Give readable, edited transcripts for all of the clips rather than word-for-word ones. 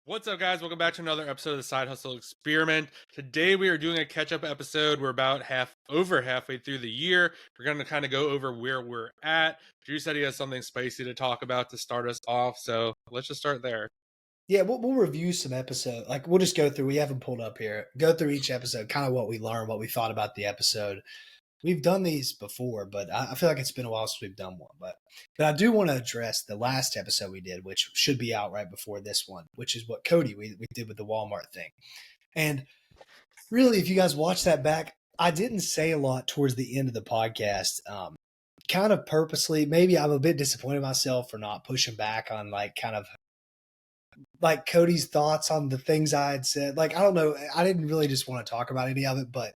What's up, guys? Welcome back to another episode of the Side Hustle Experiment. Today we are doing a catch-up episode. We're about over halfway through the year. We're going to kind of go over where we're at. Drew said he has something spicy to talk about to start us off, so let's just start there. Yeah, we'll review some episodes. Like, we'll just go through. We have them pulled up here. Go through each episode, kind of what we learned, what we thought about the episode. We've done these before, but I feel like it's been a while since we've done one. But I do want to address the last episode we did, which should be out right before this one, which is what Cody we did with the Walmart thing. And really, if you guys watch that back, I didn't say a lot towards the end of the podcast. Kind of purposely. Maybe I'm a bit disappointed in myself for not pushing back on like Cody's thoughts on the things I had said. Like, I don't know. I didn't really just want to talk about any of it, but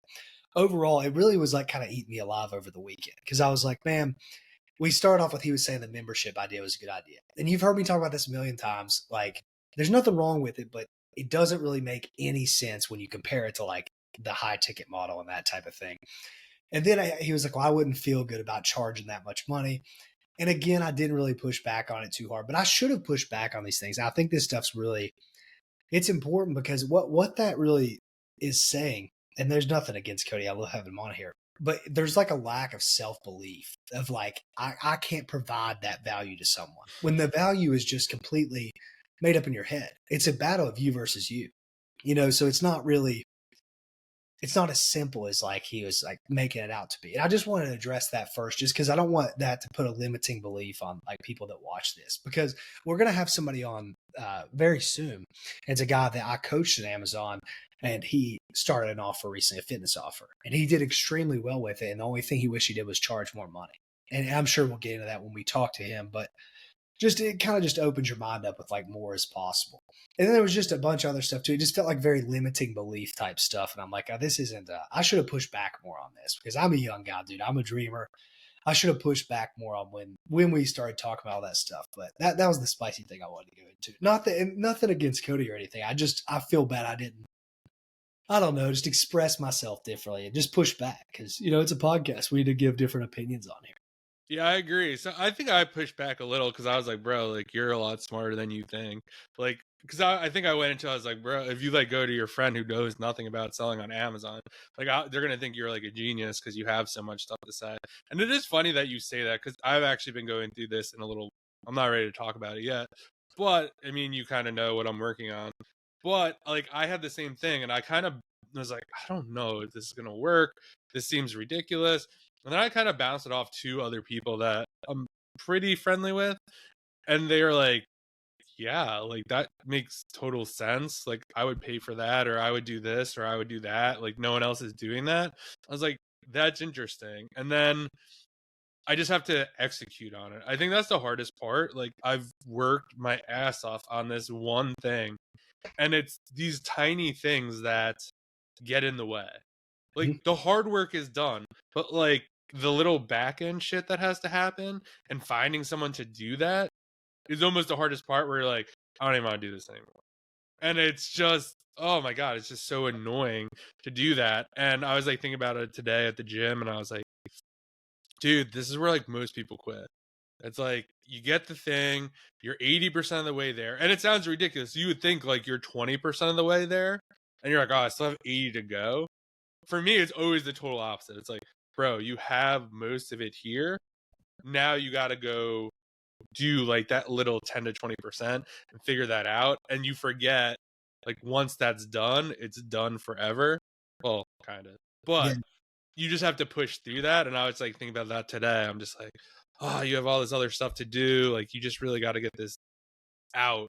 overall, it really was like kind of eating me alive over the weekend. Cause I was like, man, we started off with, he was saying the membership idea was a good idea. And you've heard me talk about this a million times. Like, there's nothing wrong with it, but it doesn't really make any sense when you compare it to like the high ticket model and that type of thing. And then he was like, well, I wouldn't feel good about charging that much money. And again, I didn't really push back on it too hard, but I should have pushed back on these things. I think this stuff's really, it's important because what that really is saying, and there's nothing against Cody, I love having him on here, but there's like a lack of self-belief of like, I can't provide that value to someone when the value is just completely made up in your head. It's a battle of you versus you, so it's not as simple as like he was like making it out to be. And I just wanted to address that first, just because I don't want that to put a limiting belief on like people that watch this, because we're going to have somebody on very soon. It's a guy that I coached at Amazon, and he started an offer recently, a fitness offer, and he did extremely well with it. And the only thing he wished he did was charge more money. And I'm sure we'll get into that when we talk to him, but it kind of just opens your mind up with like more is possible. And then there was just a bunch of other stuff too. It just felt like very limiting belief type stuff. And I'm like, oh, this isn't, I should have pushed back more on this because I'm a young guy, dude. I'm a dreamer. I should have pushed back more on when we started talking about all that stuff. But that was the spicy thing I wanted to go into. Nothing against Cody or anything. I feel bad I don't know, just express myself differently and just push back because, it's a podcast. We need to give different opinions on here. Yeah, I agree. So I think I pushed back a little because I was like, bro, like you're a lot smarter than you think. Like, because I think I went into, I was like, bro, if you like go to your friend who knows nothing about selling on Amazon, like they're going to think you're like a genius because you have so much stuff to say. And it is funny that you say that because I've actually been going through this in a little, I'm not ready to talk about it yet. But I mean, you kind of know what I'm working on. But like I had the same thing and I kind of was like, I don't know if this is going to work. This seems ridiculous. And then I kind of bounced it off to other people that I'm pretty friendly with. And they're like, yeah, like that makes total sense. Like I would pay for that, or I would do this, or I would do that. Like no one else is doing that. I was like, that's interesting. And then I just have to execute on it. I think that's the hardest part. Like I've worked my ass off on this one thing. And it's these tiny things that get in the way. Like the hard work is done, but like the little back end shit that has to happen and finding someone to do that is almost the hardest part where you're like, I don't even want to do this anymore. And it's just, oh my God, it's just so annoying to do that. And I was like thinking about it today at the gym and I was like, dude, this is where like most people quit. It's like you get the thing, you're 80% of the way there. And it sounds ridiculous. You would think like you're 20% of the way there and you're like, oh, I still have 80 to go. For me, it's always the total opposite. It's like, bro, you have most of it here. Now you got to go do like that little 10 to 20% and figure that out. And you forget, like, once that's done, it's done forever. Well, kind of. But you just have to push through that. And I was like thinking about that today. I'm just like, oh, you have all this other stuff to do. Like, you just really got to get this out.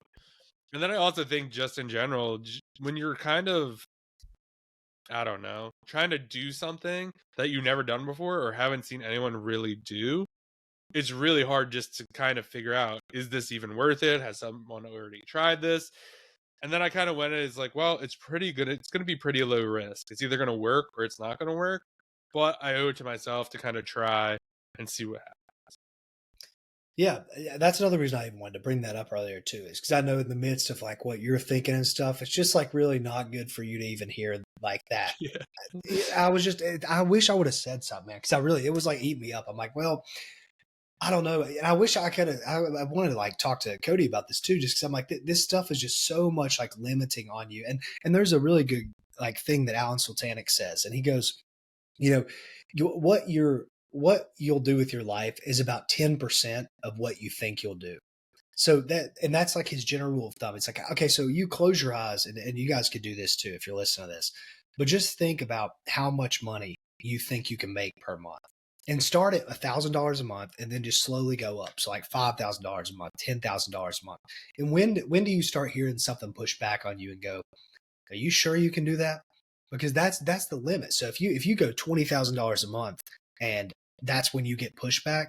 And then I also think just in general, when you're kind of, I don't know, trying to do something that you've never done before or haven't seen anyone really do, it's really hard just to kind of figure out, is this even worth it? Has someone already tried this? And then I kind of went, it's like, well, it's pretty good. It's going to be pretty low risk. It's either going to work or it's not going to work. But I owe it to myself to kind of try and see what happens. Yeah, that's another reason I even wanted to bring that up earlier too, is because I know in the midst of like what you're thinking and stuff, it's just like really not good for you to even hear like that. Yeah. I wish I would have said something, man, because it was like eating me up. I'm like, well, I don't know. And I wish I could have, I wanted to like talk to Cody about this too, just because I'm like, this stuff is just so much like limiting on you. And there's a really good like thing that Alan Sultanic says. And he goes, you know, what you'll do with your life is about 10% of what you think you'll do. So that's like his general rule of thumb. It's like, okay, so you close your eyes and you guys could do this too if you're listening to this, but just think about how much money you think you can make per month and start at $1,000 a month and then just slowly go up. So like $5,000 a month, $10,000 a month. And when do you start hearing something push back on you and go, are you sure you can do that? Because that's the limit. So if you go $20,000 a month and that's when you get pushback,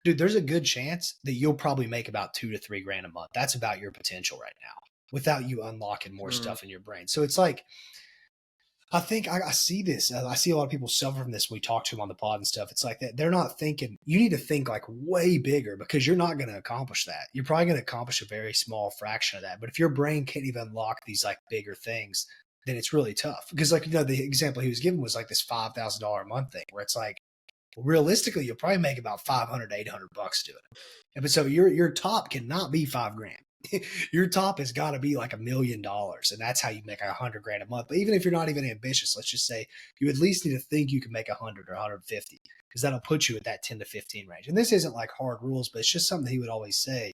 dude, there's a good chance that you'll probably make about 2 to 3 grand a month. That's about your potential right now without you unlocking more Mm, stuff in your brain. So it's like, I think I see this. I see a lot of people suffer from this when we talk to them on the pod and stuff. It's like that they're not thinking. You need to think like way bigger because you're not going to accomplish that. You're probably going to accomplish a very small fraction of that. But if your brain can't even unlock these like bigger things, then it's really tough. Because like the example he was given was like this $5,000 a month thing, where it's like realistically you'll probably make about 500 to 800 bucks doing it. But so your top cannot be 5 grand. Your top has got to be like $1 million, and that's how you make 100 grand a month. But even if you're not even ambitious, let's just say you at least need to think you can make 100 or 150, because that'll put you at that 10 to 15 range. And this isn't like hard rules, but it's just something he would always say.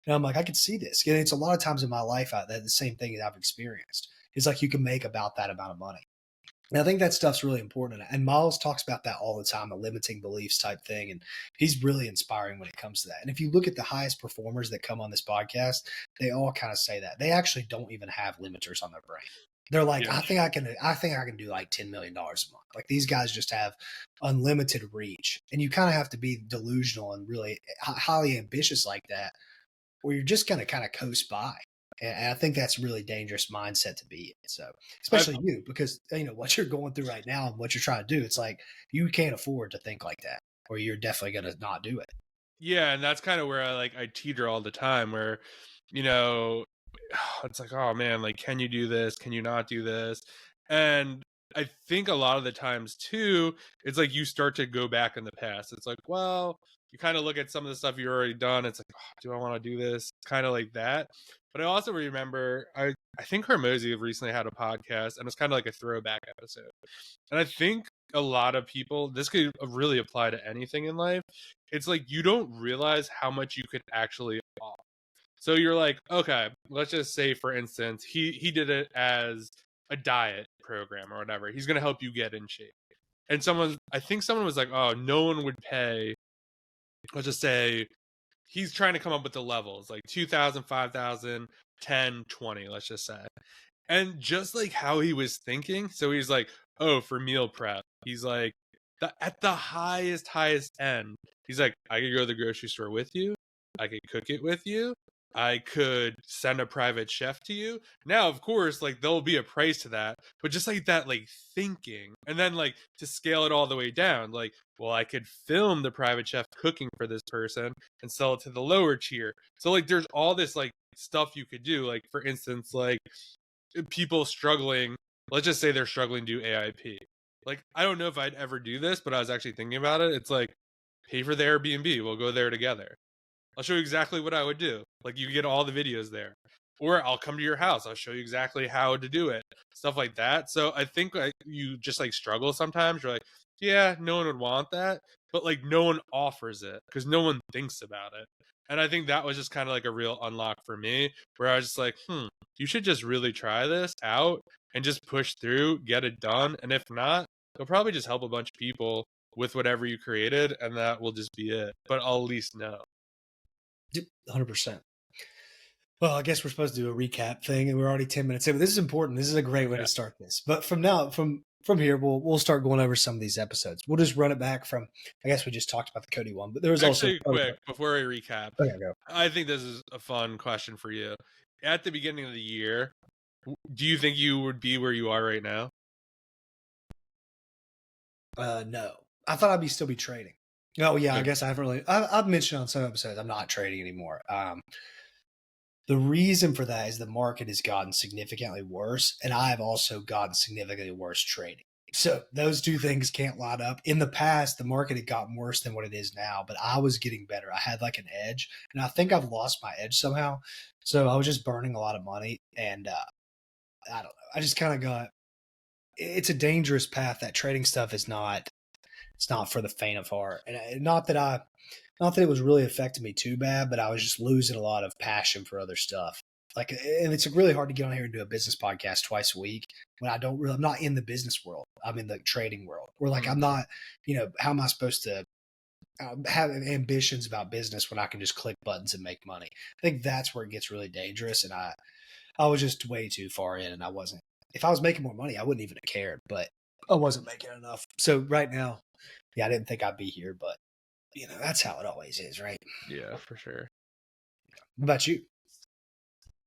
And I'm like, I could see this. And it's a lot of times in my life that the same thing that I've experienced. It's like you can make about that amount of money. And I think that stuff's really important. And Miles talks about that all the time, the limiting beliefs type thing. And he's really inspiring when it comes to that. And if you look at the highest performers that come on this podcast, they all kind of say that. They actually don't even have limiters on their brain. They're like, yeah. I think I can do like $10 million a month. Like these guys just have unlimited reach. And you kind of have to be delusional and really highly ambitious like that, or you're just going to kind of coast by. And I think that's a really dangerous mindset to be in. So, I've especially you, because what you're going through right now and what you're trying to do, it's like you can't afford to think like that, or you're definitely going to not do it. Yeah, and that's kind of where I teeter all the time where, you know, it's like, oh man, like can you do this? Can you not do this? And I think a lot of the times too, it's like you start to go back in the past. It's like, well, you kind of look at some of the stuff you've already done. It's like, oh, do I want to do this? Kind of like that. But I also remember I think Hermosi recently had a podcast and it's kind of like a throwback episode. And I think a lot of people, this could really apply to anything in life. It's like you don't realize how much you could actually offer. So you're like, okay, let's just say for instance, he did it as a diet program or whatever. He's gonna help you get in shape. And I think someone was like, oh, no one would pay, let's just say he's trying to come up with the levels, like 2,000, 5,000, 10, 20, let's just say. And just like how he was thinking, so he's like, oh, for meal prep, he's like, at the highest end, he's like, I could go to the grocery store with you, I could cook it with you, I could send a private chef to you. Now, of course, like there'll be a price to that, but just like that, like thinking, and then like to scale it all the way down, like, well, I could film the private chef cooking for this person and sell it to the lower tier. So like, there's all this like stuff you could do. Like, for instance, like people struggling, let's just say they're struggling to do AIP. Like, I don't know if I'd ever do this, but I was actually thinking about it. It's like, pay for the Airbnb. We'll go there together. I'll show you exactly what I would do. Like, you get all the videos there. Or I'll come to your house. I'll show you exactly how to do it. Stuff like that. So I think like you just like struggle sometimes. You're like, yeah, no one would want that. But like no one offers it because no one thinks about it. And I think that was just kind of like a real unlock for me where I was just like, you should just really try this out and just push through, get it done. And if not, you'll probably just help a bunch of people with whatever you created. And that will just be it. But I'll at least know. Yep, 100%. Well, I guess we're supposed to do a recap thing, and we're already 10 minutes in. But this is important. This is a great way Yeah. to start this. But from here, we'll start going over some of these episodes. We'll just run it back from. I guess we just talked about the Cody one, but there was also Actually, quick, before we recap, okay, go. I think this is a fun question for you. At the beginning of the year, do you think you would be where you are right now? No, I thought still be trading. Oh yeah, I Okay. guess I haven't really. I've mentioned on some episodes I'm not trading anymore. The reason for that is the market has gotten significantly worse, and I have also gotten significantly worse trading. So those two things can't line up. In the past, the market had gotten worse than what it is now, but I was getting better. I had like an edge, and I think I've lost my edge somehow. So I was just burning a lot of money, and I don't know. I just kind of got. It's a dangerous path. That trading stuff is not. It's not for the faint of heart, and not that it was really affecting me too bad, but I was just losing a lot of passion for other stuff. Like, and it's really hard to get on here and do a business podcast twice a week when I'm not in the business world. I'm in the trading world. Or like, I'm not, how am I supposed to have ambitions about business when I can just click buttons and make money? I think that's where it gets really dangerous. And I was just way too far in, and I wasn't. If I was making more money, I wouldn't even have cared, but I wasn't making enough. So right now, yeah, I didn't think I'd be here, but that's how it always is, right? Yeah, for sure. What about you?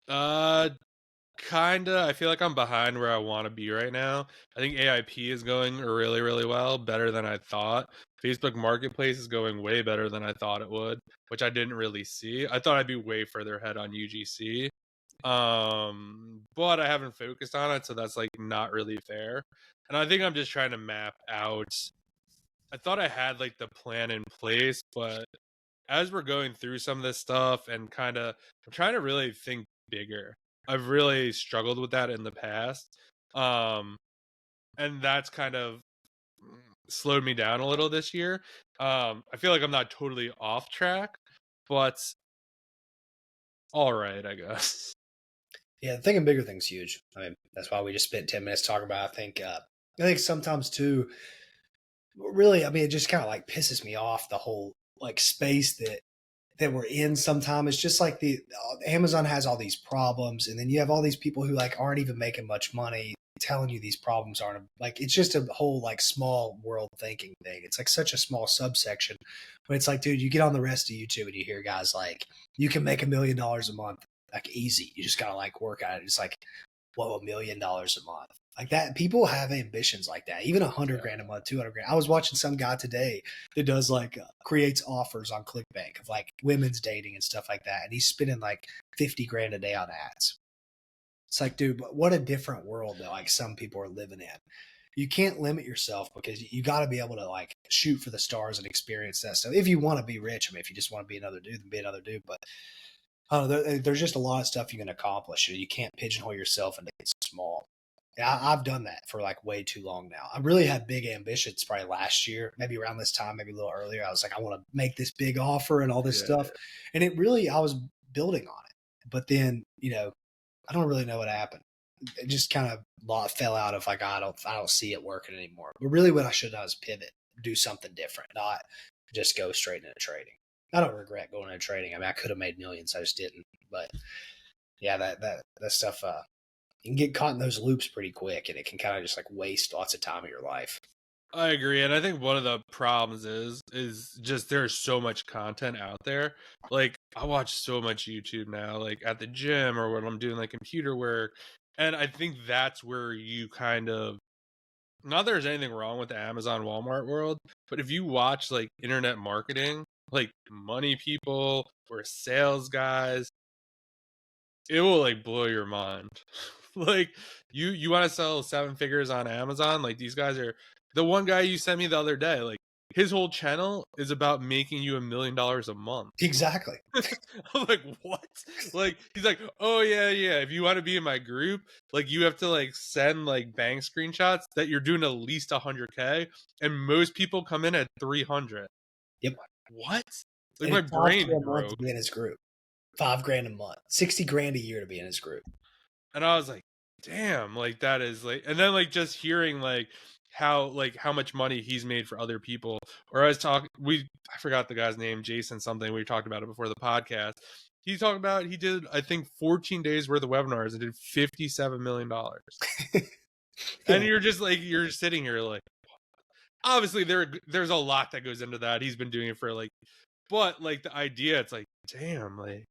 Kinda. I feel like I'm behind where I want to be right now. I think AIP is going really, really well, better than I thought. Facebook Marketplace is going way better than I thought it would, which I didn't really see. I thought I'd be way further ahead on UGC. But I haven't focused on it, so that's like not really fair. And I think I'm just trying to map out. I thought I had like the plan in place, but as we're going through some of this stuff and I'm trying to really think bigger. I've really struggled with that in the past. Um, and that's kind of slowed me down a little this year. I feel like I'm not totally off track, but all right, I guess. Yeah, thinking bigger thing's huge. I mean, that's why we just spent 10 minutes talking about. I think sometimes too. Really, I mean, it just kind of like pisses me off the whole like space that we're in. Sometimes it's just like the Amazon has all these problems, and then you have all these people who like aren't even making much money telling you these problems aren't like it's just a whole like small world thinking thing. It's like such a small subsection, but it's like, dude, you get on the rest of YouTube and you hear guys like you can make $1 million a month like easy. You just gotta like work at it. It's like, whoa, $1 million a month. Like that, people have ambitions like that. Even 100 grand a month, 200 grand. I was watching some guy today that does like creates offers on ClickBank of like women's dating and stuff like that, and he's spending like 50 grand a day on ads. It's like, dude, what a different world that like some people are living in. You can't limit yourself because you got to be able to like shoot for the stars and experience that stuff. If you want to be rich, I mean, if you just want to be another dude, then be another dude. But there's just a lot of stuff you can accomplish. You can't pigeonhole yourself into small. Yeah, I've done that for like way too long now. I really had big ambitions probably last year, maybe around this time, maybe a little earlier. I was like, I want to make this big offer and all this stuff. And I was building on it. But then, I don't really know what happened. It just kind of fell out of like, I don't see it working anymore. But really what I should have done is pivot, do something different, not just go straight into trading. I don't regret going into trading. I mean, I could have made millions. I just didn't. But yeah, that stuff, you can get caught in those loops pretty quick, and it can kind of just like waste lots of time of your life. I agree, and I think one of the problems is just there's so much content out there. Like I watch so much YouTube now, like at the gym or when I'm doing like computer work, and I think that's where you kind of not there's anything wrong with the Amazon Walmart world, but if you watch like internet marketing, like money people or sales guys, it will like blow your mind. Like you want to sell 7 figures on Amazon, like these guys are the one guy you sent me the other day, like his whole channel is about making you $1 million a month. Exactly. I'm like, what? Like he's like, oh yeah, if you want to be in my group, like you have to like send like bank screenshots that you're doing at least 100K, and most people come in at 300. Yep. What? Like And my it's $5K brain a month to broke. be in his group. $5 grand a month, 60 grand a year to be in his group. And I was like, damn, like that is like, and then like just hearing how much money he's made for other people. Or I was talking, I forgot the guy's name, Jason something. We talked about it before the podcast. He talked about he did I think 14 days worth of webinars and did $57 million. And Yeah. you're just like you're sitting here like, obviously there's a lot that goes into that. He's been doing it for like, but like the idea, it's like, damn, like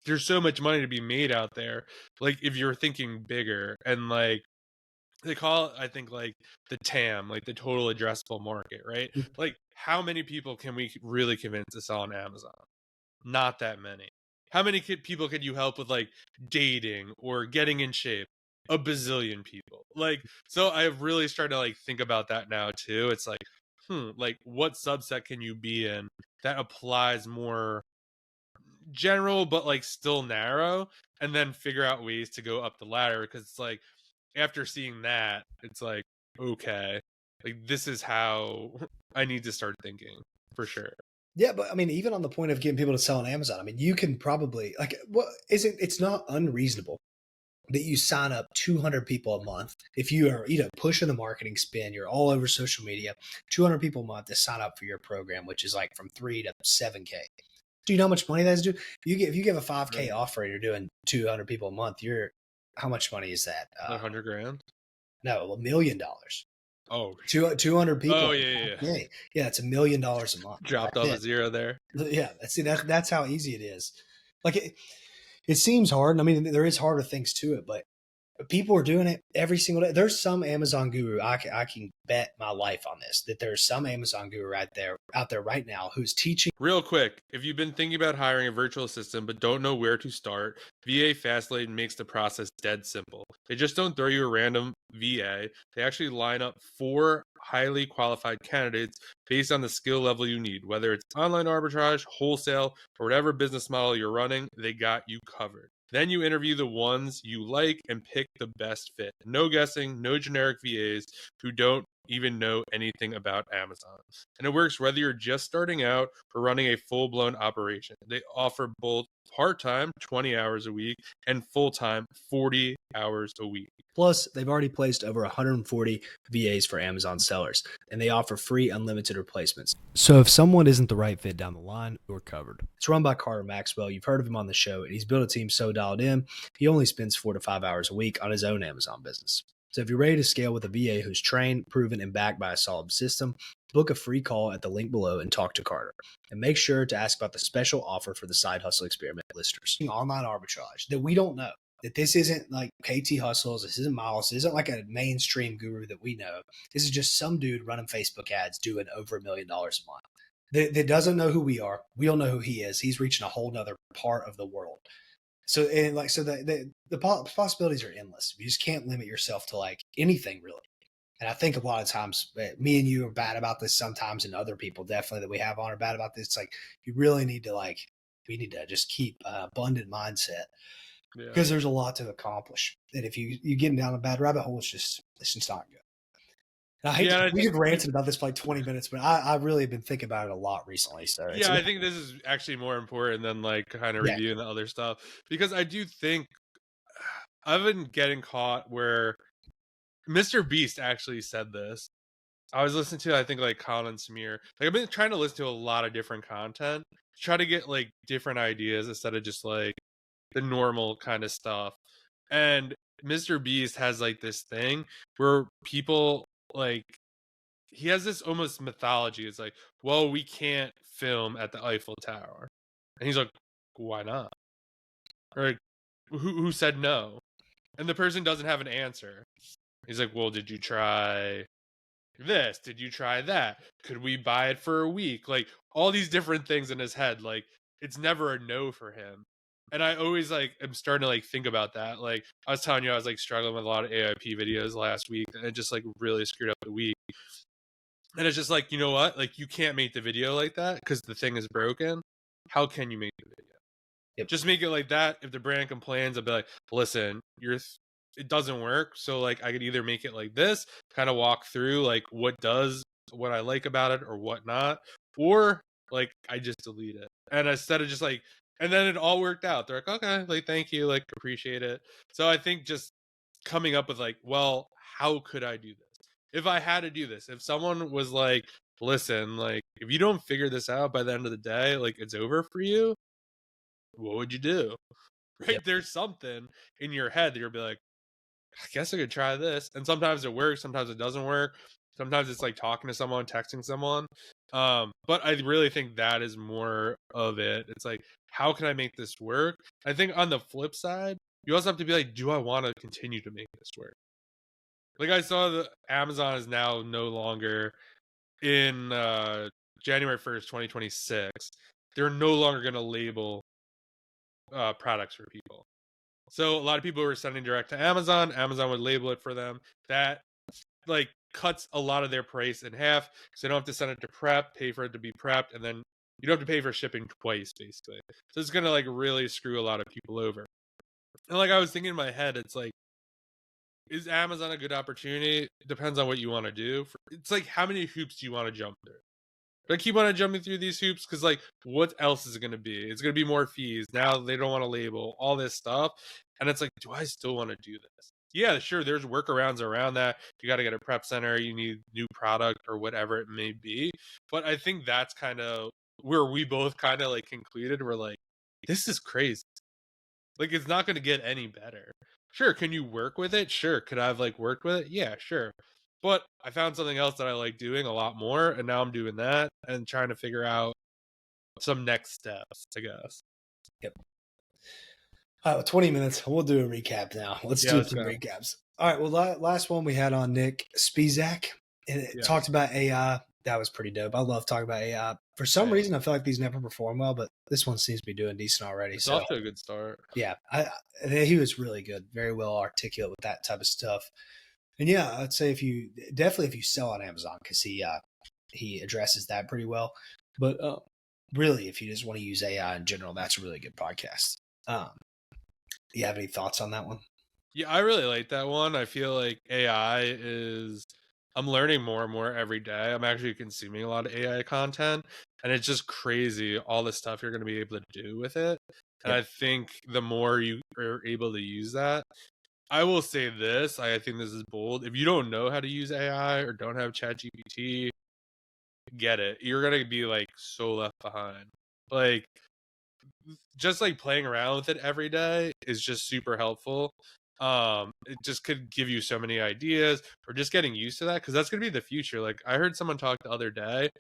there's so much money to be made out there. Like if you're thinking bigger and like they call it, I think like the TAM, like the total addressable market, right? Like how many people can we really convince to sell on Amazon? Not that many. How many people could you help with like dating or getting in shape? a bazillion people. Like, so I've really started to like think about that now too. It's like, like what subset can you be in that applies more general but like still narrow, and then figure out ways to go up the ladder, because it's like after seeing that, it's like, okay, like this is how I need to start thinking for sure. Yeah, but I mean, even on the point of getting people to sell on Amazon, I mean, you can probably like, what is it? It's not unreasonable that you sign up 200 people a month. If you are, pushing the marketing spin, you're all over social media, 200 people a month to sign up for your program, which is like from 3 to 7K. Do you know how much money that's do? If you give a 5K Right. offer and you're doing 200 people a month, how much money is that? Like 100 grand. No, $1 million. Oh, 200 people. oh yeah. Yeah, it's $1 million a month. Dropped That's off a it. zero there. Yeah, that's how easy it is. Like it seems hard. And I mean, there is harder things to it, but people are doing it every single day. There's some Amazon guru. I can bet my life on this, that there's some Amazon guru out there right now who's teaching. Real quick, if you've been thinking about hiring a virtual assistant but don't know where to start, VA Fastlane makes the process dead simple. They just don't throw you a random VA. They actually line up 4 highly qualified candidates based on the skill level you need. Whether it's online arbitrage, wholesale, or whatever business model you're running, they got you covered. Then you interview the ones you like and pick the best fit. No guessing, no generic VAs who don't even know anything about Amazon. And it works whether you're just starting out or running a full-blown operation. They offer both part-time, 20 hours a week, and full-time, 40 hours a week. Plus, they've already placed over 140 VAs for Amazon sellers, and they offer free unlimited replacements. So if someone isn't the right fit down the line, you're covered. It's run by Carter Maxwell. You've heard of him on the show, and he's built a team so dialed in, he only spends 4 to 5 hours a week on his own Amazon business. So if you're ready to scale with a VA who's trained, proven, and backed by a solid system, book a free call at the link below and talk to Carter. And make sure to ask about the special offer for the Side Hustle Experiment listeners. Online arbitrage that we don't know. That this isn't like KT Hustles, this isn't Miles, this isn't like a mainstream guru that we know. This is just some dude running Facebook ads doing over $1 million a month. That doesn't know who we are. We don't know who he is. He's reaching a whole nother part of the world. So the possibilities are endless. You just can't limit yourself to like anything really. And I think a lot of times, me and you are bad about this sometimes, and other people definitely that we have on are bad about this. It's like you really need to we need to just keep abundant mindset, because there's a lot to accomplish. And if you get down a bad rabbit hole, it's just not good. And we could ranted about this for like 20 minutes, but I really have been thinking about it a lot recently. So I think this is actually more important than like kind of reviewing the other stuff, because I do think I've been getting caught where Mr. Beast actually said this. I was listening to, I think, like Colin and Samir. Like, I've been trying to listen to a lot of different content to try to get like different ideas instead of just like the normal kind of stuff. And Mr. Beast has like this thing where people like, he has this almost mythology. It's like, well, we can't film at the Eiffel Tower. And he's like, why not? Or like, who said no? And the person doesn't have an answer. He's like, well, did you try this? Did you try that? Could we buy it for a week? Like all these different things in his head. Like it's never a no for him. And I always like am starting to like think about that. Like I was telling you, I was like struggling with a lot of AIP videos last week, and it just like really screwed up the week. And it's just like, you know what? Like you can't make the video like that because the thing is broken. How can you make the video? Just make it like that. If the brand complains, I'll be like, listen, it doesn't work. So like I could either make it like this, kind of walk through like what I like about it or what not, or like I just delete it. And instead of just like, and then it all worked out. They're like, okay, like thank you, like appreciate it. So I think just coming up with like, well, how could I do this? If I had to do this, if someone was like, listen, like if you don't figure this out by the end of the day, like it's over for you, what would you do? Right? Yep. There's something in your head that you'll be like, I guess I could try this. And sometimes it works, sometimes it doesn't work. Sometimes it's like talking to someone, texting someone. But I really think that is more of it. It's like, how can I make this work? I think on the flip side, you also have to be like, do I want to continue to make this work? Like I saw that Amazon is now no longer in January 1st, 2026. They're no longer going to label products for people. So a lot of people were sending direct to Amazon. Amazon would label it for them. That like cuts a lot of their price in half because they don't have to send it to prep, pay for it to be prepped, and then you don't have to pay for shipping twice, basically. So it's gonna like really screw a lot of people over. And like I was thinking in my head, it's like, is Amazon a good opportunity? It depends on what you want to do. It's like, how many hoops do you want to jump through? Do I keep on jumping through these hoops? Because like, what else is it going to be? It's going to be more fees. Now they don't want to label all this stuff, and it's like, do I still want to do this? Yeah, sure. There's workarounds around that. You got to get a prep center. You need new product or whatever it may be. But I think that's kind of where we both kind of like concluded. We're like, this is crazy. Like, it's not going to get any better. Sure, can you work with it? Sure. Could I have like worked with it? Yeah, sure. But I found something else that I like doing a lot more, and now I'm doing that and trying to figure out some next steps, I guess. Yep. 20 minutes. We'll do a recap now. Let's Yeah, do let's some go. recaps. All right. Well, last one we had on Nick Spizak, and it Yeah. talked about AI. That was pretty dope. I love talking about AI. For some reason, I feel like these never perform well, but this one seems to be doing decent already. It's so off to a good start. yeah, he was really good, very well articulate with that type of stuff. And yeah, I'd say if you sell on Amazon, because he addresses that pretty well. But really, if you just want to use AI in general, that's a really good podcast. You have any thoughts on that one? Yeah, I really like that one. I feel like AI is I'm learning more and more every day. I'm actually consuming a lot of AI content, and it's just crazy all the stuff you're going to be able to do with it. And Yep. I think the more you are able to use that, I will say this, I think this is bold. If you don't know how to use AI or don't have ChatGPT, get it. You're going to be like so left behind. Like, just like playing around with it every day is just super helpful. It just could give you so many ideas, or just getting used to that, because that's going to be the future. Like, I heard someone talk the other day,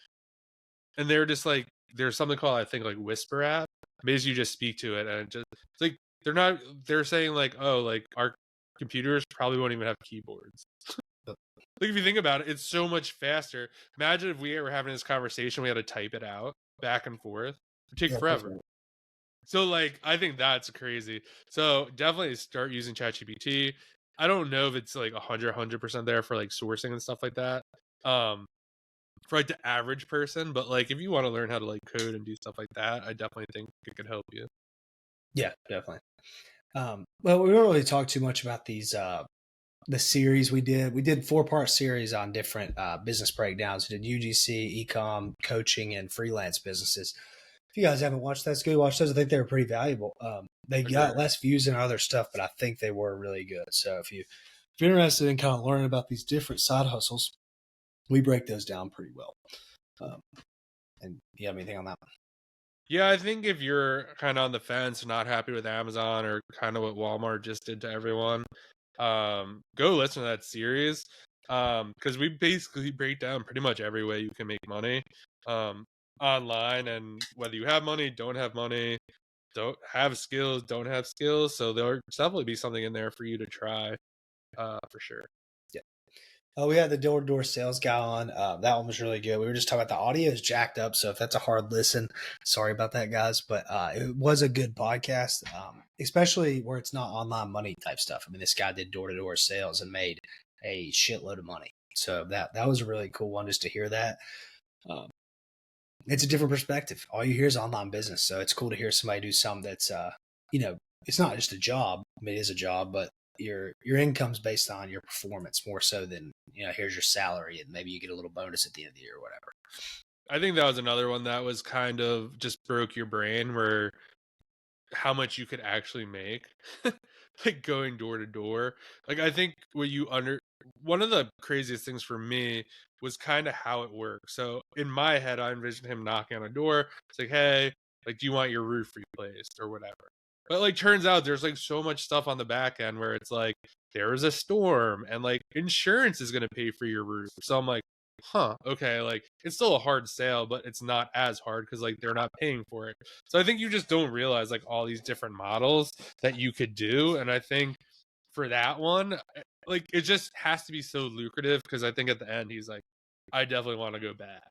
and they were just like, there's something called, I think, like Whisper app. Basically you just speak to it, and it's like, they're saying like, oh, like our computers probably won't even have keyboards. Like, if you think about it, it's so much faster. Imagine if we were having this conversation, we had to type it out back and forth. It'd take Yeah, forever. So like, I think that's crazy. So definitely start using ChatGPT. I don't know if it's like 100% there for like sourcing and stuff like that. For like the average person, but like if you want to learn how to like code and do stuff like that, I definitely think it could help you. Yeah, definitely. Well, we don't really talk too much about these the series we did. We did 4-part series on different business breakdowns. We did UGC, ecom, coaching, and freelance businesses. If you guys haven't watched those, go watch those. I think they were pretty valuable. They got less views than other stuff, but I think they were really good. So if you're interested in kind of learning about these different side hustles, we break those down pretty well. And you have anything on that one? Yeah, I think if you're kind of on the fence, not happy with Amazon, or kind of what Walmart just did to everyone, go listen to that series. Because we basically break down pretty much every way you can make money um, online, and whether you have money, don't have money, don't have skills, don't have skills. So there'll definitely be something in there for you to try, for sure. We had the door-to-door sales guy on. That one was really good. We were just talking about the audio is jacked up, so if that's a hard listen, sorry about that, guys. But it was a good podcast, especially where it's not online money type stuff. I mean, this guy did door-to-door sales and made a shitload of money. So that was a really cool one just to hear that. It's a different perspective. All you hear is online business, so it's cool to hear somebody do something that's it's not just a job. I mean, it is a job, but your income's based on your performance more so than here's your salary and maybe you get a little bonus at the end of the year or whatever. I think that was another one that was kind of just broke your brain, where how much you could actually make, like going door to door. Like, I think one of the craziest things for me was kind of how it worked. So in my head, I envisioned him knocking on a door. It's like, hey, like, do you want your roof replaced or whatever? But like, turns out there's like so much stuff on the back end where it's like, there is a storm and like insurance is going to pay for your roof. So I'm like, huh, okay, like it's still a hard sale, but it's not as hard because like they're not paying for it. So I think you just don't realize like all these different models that you could do. And I think for that one, like it just has to be so lucrative, because I think at the end he's like, I definitely want to go back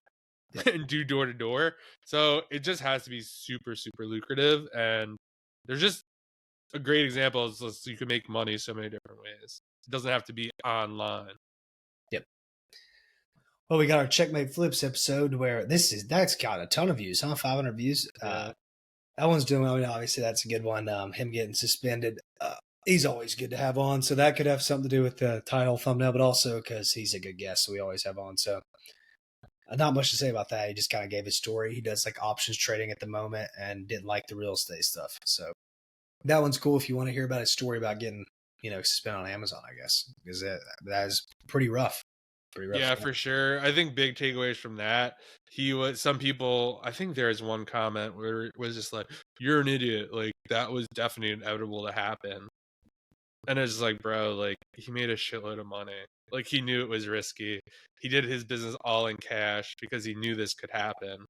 and do door to door. So it just has to be super, super lucrative. And there's just a great example is you can make money so many different ways. It doesn't have to be online. Yep. Well, we got our Checkmate Flips episode where that's got a ton of views, huh? 500 views. Yeah. That one's doing well. I mean, obviously, that's a good one. Him getting suspended. He's always good to have on. So that could have something to do with the title thumbnail, but also because he's a good guest. So we always have on. So not much to say about that. He just kind of gave his story. He does like options trading at the moment and didn't like the real estate stuff. So that one's cool if you want to hear about his story about getting, suspended on Amazon, I guess, because that is pretty rough. Pretty rough Yeah, stuff. for sure. I think big takeaways from that. Some people, I think there's one comment where it was just like, "You're an idiot." Like that was definitely inevitable to happen. And it's like, bro, like he made a shitload of money. Like he knew it was risky. He did his business all in cash because he knew this could happen.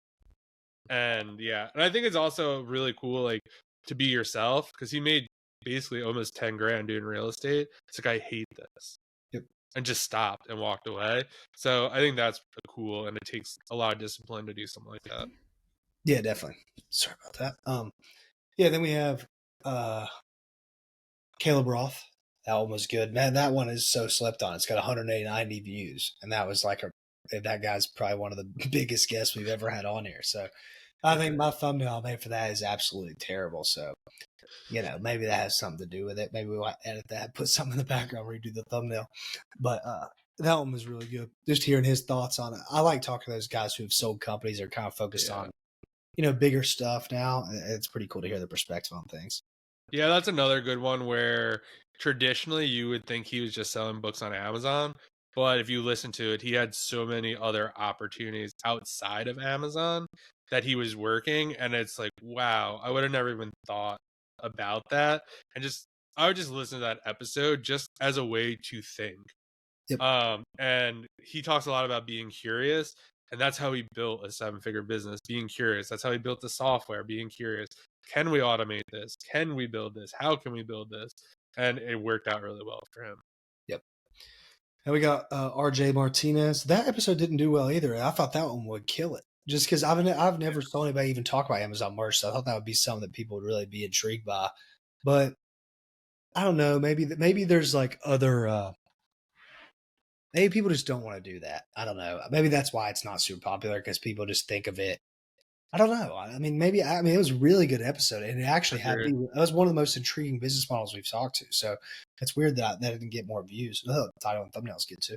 And yeah, and I think it's also really cool, like to be yourself because he made basically almost 10 grand doing real estate. It's like, I hate this. Yep. And just stopped and walked away. So I think that's cool. And it takes a lot of discipline to do something like that. Yeah, definitely. Sorry about that. Yeah, then we have Caleb Roth. That one was good. Man, that one is so slept on. It's got 190 views. And that was that guy's probably one of the biggest guests we've ever had on here. So I think my thumbnail I made for that is absolutely terrible. So, maybe that has something to do with it. Maybe we'll edit that, put something in the background, redo the thumbnail. But that one was really good. Just hearing his thoughts on it. I like talking to those guys who have sold companies or kind of focused on, bigger stuff now. It's pretty cool to hear the perspective on things. Yeah, that's another good one where traditionally you would think he was just selling books on Amazon. But if you listen to it, he had so many other opportunities outside of Amazon that he was working. And it's like, wow, I would have never even thought about that. And I would just listen to that episode just as a way to think. Yep. And he talks a lot about being curious. And that's how he built a 7-figure business, being curious. That's how he built the software, being curious. Can we automate this? Can we build this? How can we build this? And it worked out really well for him. Yep. And we got RJ Martinez. That episode didn't do well either. I thought that one would kill it. Just because I've never saw anybody even talk about Amazon merch, so I thought that would be something that people would really be intrigued by. But I don't know. Maybe there's like other. Maybe people just don't want to do that. I don't know. Maybe that's why it's not super popular because people just think of it. I don't know. I mean, it was a really good episode, and it actually had me. That was one of the most intriguing business models we've talked to. So it's weird that didn't get more views. The title and thumbnails get too.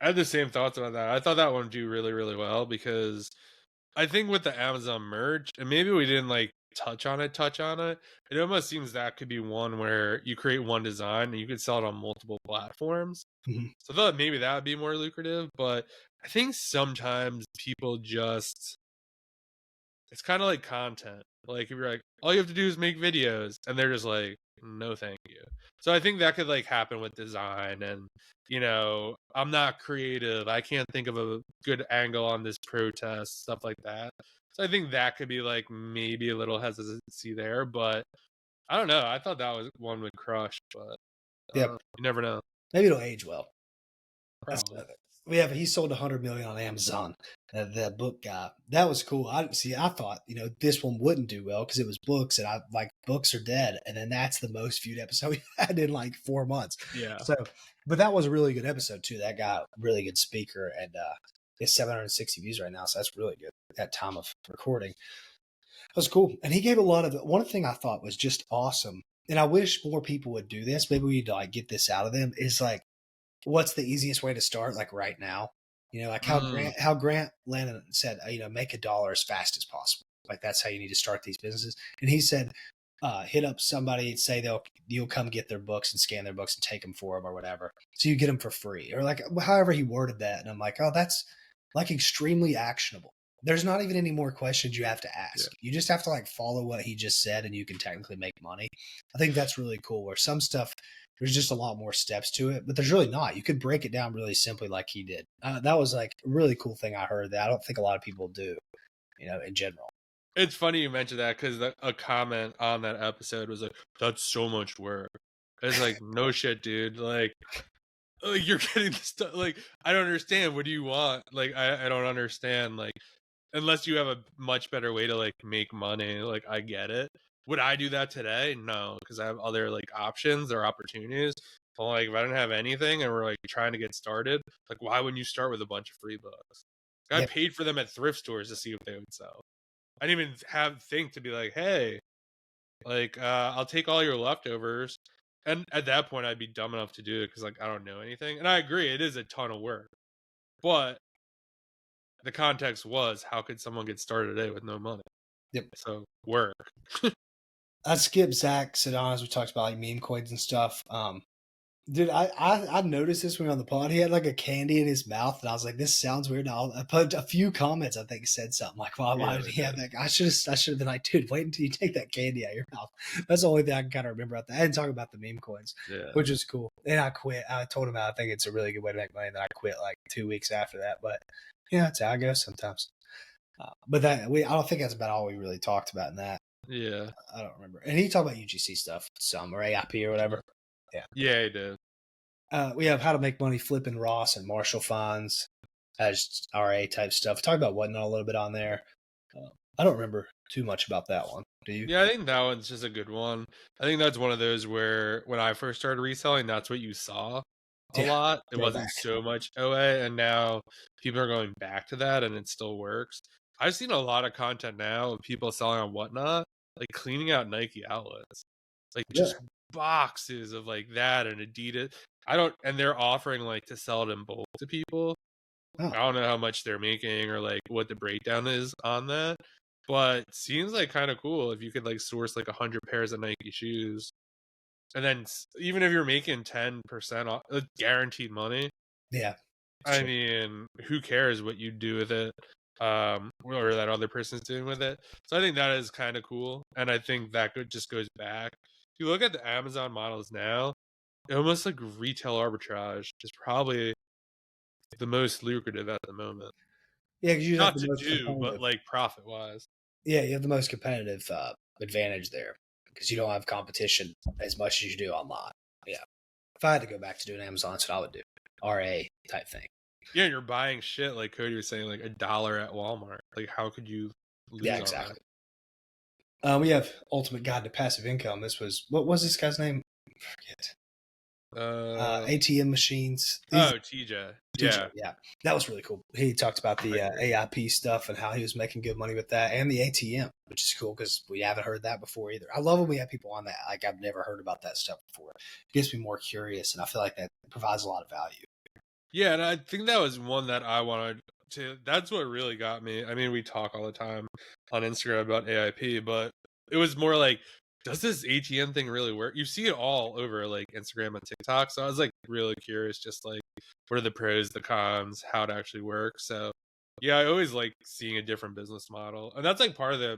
I had the same thoughts about that. I thought that one would do really, really well because I think with the Amazon merge, and maybe we didn't like touch on it, it almost seems that could be one where you create one design and you could sell it on multiple platforms. Mm-hmm. So I thought maybe that would be more lucrative, but I think sometimes people just, it's kind of like content. Like if you're like, all you have to do is make videos, and they're just like, no, thank you. So I think that could like happen with design, and I'm not creative. I can't think of a good angle on this protest, stuff like that. So I think that could be like maybe a little hesitancy there, but I don't know. I thought that was one would crush, but Yep. you never know. Maybe it'll age well. Probably. He sold 100 million on Amazon. The book guy, that was cool. I thought this one wouldn't do well because it was books, and I like books are dead, and then that's the most viewed episode we had in like 4 months. Yeah. So, but that was a really good episode too. That guy, really good speaker, and it's 760 views right now, so that's really good at time of recording. That was cool, and he gave a lot of. One thing I thought was just awesome, and I wish more people would do this. Maybe we need to like get this out of them. Is like, what's the easiest way to start? Like right now, like how Grant Lennon said, make $1 as fast as possible. Like that's how you need to start these businesses. And he said, hit up somebody, say you'll come get their books and scan their books and take them for them or whatever. So you get them for free, or like however he worded that. And I'm like, oh, that's like extremely actionable. There's not even any more questions you have to ask. Yeah. You just have to like follow what he just said, and you can technically make money. I think that's really cool. Where some stuff, there's just a lot more steps to it, but there's really not. You could break it down really simply like he did. That was like a really cool thing I heard that I don't think a lot of people do, in general. It's funny you mentioned that because a comment on that episode was like, that's so much work. It's like, no shit, dude. Like you're getting the stuff. Like, I don't understand. What do you want? Like, I don't understand. Like, unless you have a much better way to like make money. Like, I get it. Would I do that today? No, because I have other like options or opportunities. But like if I didn't have anything and we're like trying to get started, like why wouldn't you start with a bunch of free books? I Yeah, paid for them at thrift stores to see if they would sell. I didn't even think to be like, hey, like I'll take all your leftovers. And at that point I'd be dumb enough to do it because like I don't know anything. And I agree, it is a ton of work. But the context was how could someone get started today with no money? yep. So work. I skipped Zach Sedan as we talked about like meme coins and stuff. Dude, I noticed this when we were on the pod. He had like a candy in his mouth, and I was like, "This sounds weird." Now I put a few comments. I think said something like, "Why Yeah, did they he have did. that?" I should have been like, "Dude, wait until you take that candy out of your mouth." That's the only thing I can kind of remember about that. I didn't talk about the meme coins, Yeah. which is cool. And I quit. I told him I think it's a really good way to make money. And then I quit like 2 weeks after that. But yeah, that's how it goes sometimes. But I don't think that's about all we really talked about in that. Yeah. I don't remember. And he talked about UGC stuff, some or AIP or whatever. Yeah. Yeah, he did. We have how to make money flipping Ross and Marshall funds as RA type stuff. Talk about whatnot a little bit on there. I don't remember too much about that one. Do you? Yeah, I think that one's just a good one. I think that's one of those where when I first started reselling, that's what you saw a Yeah. lot. It wasn't Throwback. so much OA, and now people are going back to that and it still works. I've seen a lot of content now of people selling on whatnot, like cleaning out Nike outlets. Like Yeah. just boxes of like that and Adidas. I don't and they're offering like to sell it in bulk to people. Oh, I don't know how much they're making or like what the breakdown is on that, but seems like kind of cool if you could like source like 100 pairs of Nike shoes, and then even if you're making 10% off, guaranteed money. yeah. I Sure. mean, who cares what you do with it, or that other person's doing with it? So I think that is kind of cool, and I think that just goes back. If you look at the Amazon models now, almost like retail arbitrage is probably the most lucrative at the moment. Yeah, because you have Not the to most do, but competitive. like profit wise. Yeah, you have the most competitive advantage there because you don't have competition as much as you do online. Yeah. If I had to go back to doing Amazon, that's what I would do. RA type thing. Yeah, you're buying shit like Cody was saying, like $1 at Walmart. Like, how could you Yeah, lose on that? exactly. We have Ultimate Guide to Passive Income. This was what was this guy's name? I forget. ATM machines. TJ. TJ, Yeah, yeah, that was really cool. He talked about the I agree. AIP stuff and how he was making good money with that, and the ATM, which is cool because we haven't heard that before either. I love when we have people on that. Like I've never heard about that stuff before. It gets me more curious, and I feel like that provides a lot of value. Yeah, and I think that was one that I wanted to. That's what really got me. I mean, we talk all the time on Instagram about AIP, but it was more like, does this ATM thing really work? You see it all over like Instagram and TikTok. So I was like really curious, just like what are the pros, the cons, how it actually works. So yeah, I always like seeing a different business model, and that's like part of the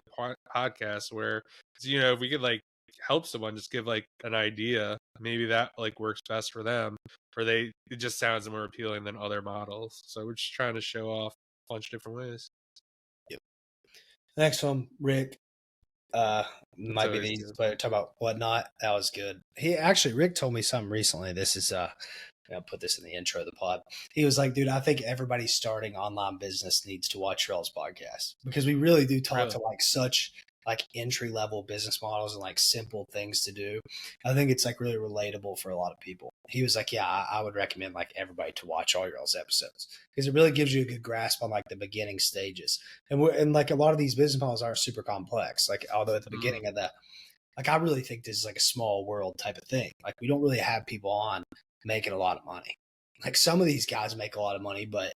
podcast where, if we could like help someone, just give like an idea, maybe that like works best for them, or it just sounds more appealing than other models. So we're just trying to show off a bunch of different ways. Yep. Next one, Rick. It's Might be the always easiest good. way to talk about whatnot. That was good. Rick told me something recently. This is I'll put this in the intro of the pod. He was like, dude, I think everybody starting online business needs to watch Rel's podcast because we really do talk Really? to like such like entry level business models and like simple things to do. I think it's like really relatable for a lot of people. He was like, yeah, I would recommend like everybody to watch all Rel's episodes because it really gives you a good grasp on like the beginning stages. And like a lot of these business models aren't super complex. Like although at the Mm, beginning of the like I really think this is like a small world type of thing. Like we don't really have people on making a lot of money. Like some of these guys make a lot of money, but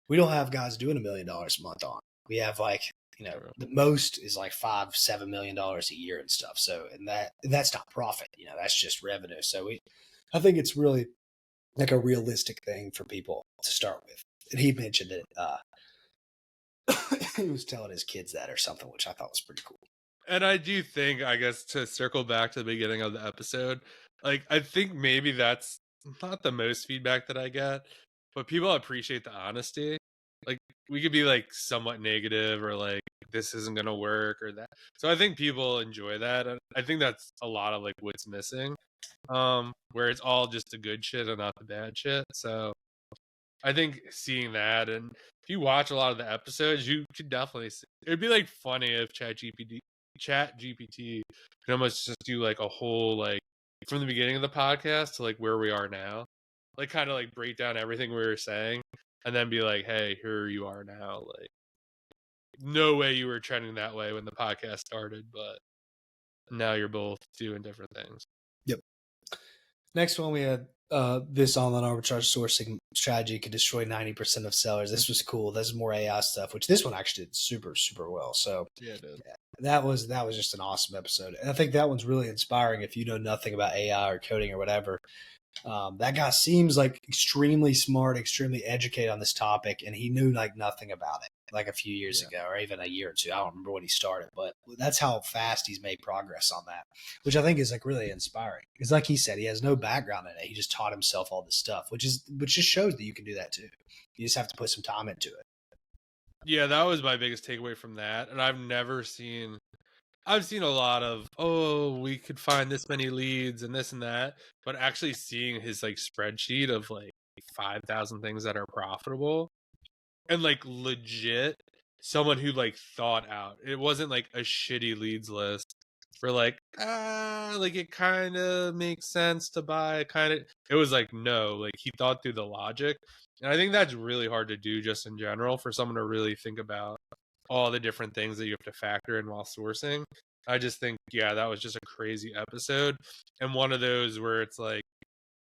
we don't have guys doing $1 million a month on. We have like, true. the most is like $5-7 million a year and stuff. So and that's not profit, that's just revenue. So I think it's really like a realistic thing for people to start with. And he mentioned it. He was telling his kids that or something, which I thought was pretty cool. And I do think, I guess, to circle back to the beginning of the episode, like I think maybe that's not the most feedback that I get, but people appreciate the honesty. Like we could be like somewhat negative or like this isn't gonna work or that. So I think people enjoy that. And I think that's a lot of like what's missing. Where it's all just the good shit and not the bad shit. So I think seeing that, and if you watch a lot of the episodes, you could definitely see. It'd be like funny if Chat GPT can almost just do like a whole like from the beginning of the podcast to like where we are now, like kind of like break down everything we were saying, and then be like, hey, here you are now. Like, no way you were trending that way when the podcast started, but now you're both doing different things. Yep. Next one, we had this online arbitrage sourcing strategy could destroy 90% of sellers. This was cool. This is more AI stuff, which this one actually did super, super well. So Yeah, dude. that was just an awesome episode. And I think that one's really inspiring if you know nothing about AI or coding or whatever. That guy seems like extremely smart, extremely educated on this topic, and he knew like nothing about it like a few years ago or even a year or two. I don't remember when he started, but that's how fast he's made progress on that, which I think is like really inspiring. Because like he said, he has no background in it. He just taught himself all this stuff, which just shows that you can do that too. You just have to put some time into it. Yeah, that was my biggest takeaway from that. And I've seen a lot of, oh, we could find this many leads and this and that, but actually seeing his like spreadsheet of like 5,000 things that are profitable and like legit someone who like thought out. It wasn't like a shitty leads list for like like it kind of makes sense to buy kind of. It was like no, like he thought through the logic. And I think that's really hard to do just in general for someone to really think about all the different things that you have to factor in while sourcing. I just think, yeah, that was just a crazy episode. And one of those where it's like,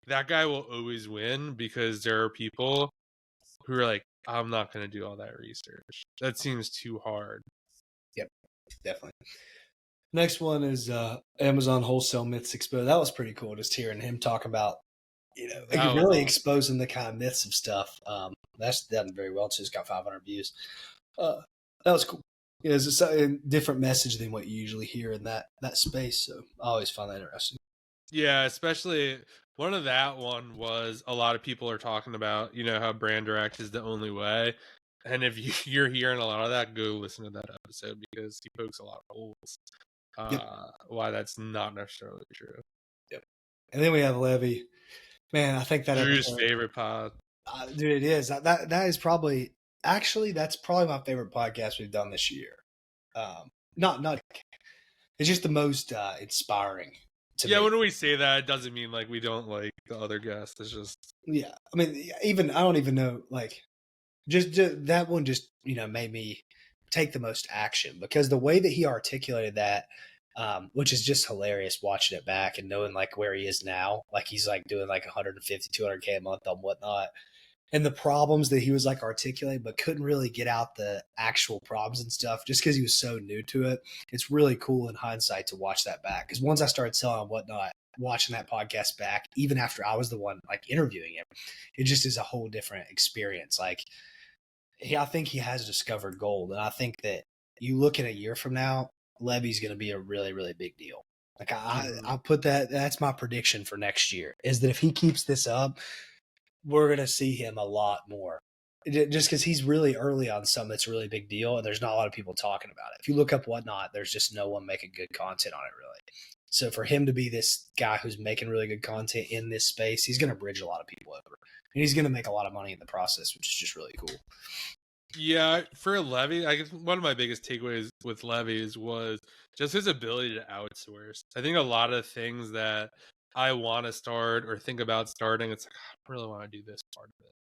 that guy will always win because there are people who are like, I'm not going to do all that research. That seems too hard. Yep, definitely. Next one is Amazon Wholesale Myths Exposed. That was pretty cool, just hearing him talk about, like really exposing the kind of myths of stuff. That's done very well too. It's got 500 views. That was cool. Yeah, it's a different message than what you usually hear in that space. So I always find that interesting. Yeah, especially one of that one was a lot of people are talking about, how brand direct is the only way. And if you're hearing a lot of that, go listen to that episode because he pokes a lot of holes. Why that's not necessarily true. Yep. And then we have Levy. Man, I think that Drew's episode, favorite pod. dude, it is. That is probably that's probably my favorite podcast we've done this year. Not it's just the most inspiring to me. When we say that, it doesn't mean like we don't like the other guests. It's just I mean, even I don't even know like just that one just made me take the most action because the way that he articulated that, which is just hilarious watching it back and knowing like where he is now, like he's like doing like 150 200K a month on whatnot, and the problems that he was like articulating but couldn't really get out the actual problems and stuff just because he was so new to it. It's really cool in hindsight to watch that back because once I started selling on whatnot, watching that podcast back, even after I was the one like interviewing him, it just is a whole different experience. Like I think he has discovered gold, and I think that you look at a year from now, Levy's going to be a really, really big deal. Like I put that's my prediction for next year is that if he keeps this up, we're going to see him a lot more. Just because he's really early on something that's a really big deal, and there's not a lot of people talking about it. If you look up whatnot, there's just no one making good content on it, really. So for him to be this guy who's making really good content in this space, he's going to bridge a lot of people over. And he's going to make a lot of money in the process, which is just really cool. Yeah, for Levy, I guess one of my biggest takeaways with Levy's was just his ability to outsource. I think a lot of things that I want to start or think about starting, it's like, I really want to do this part of it.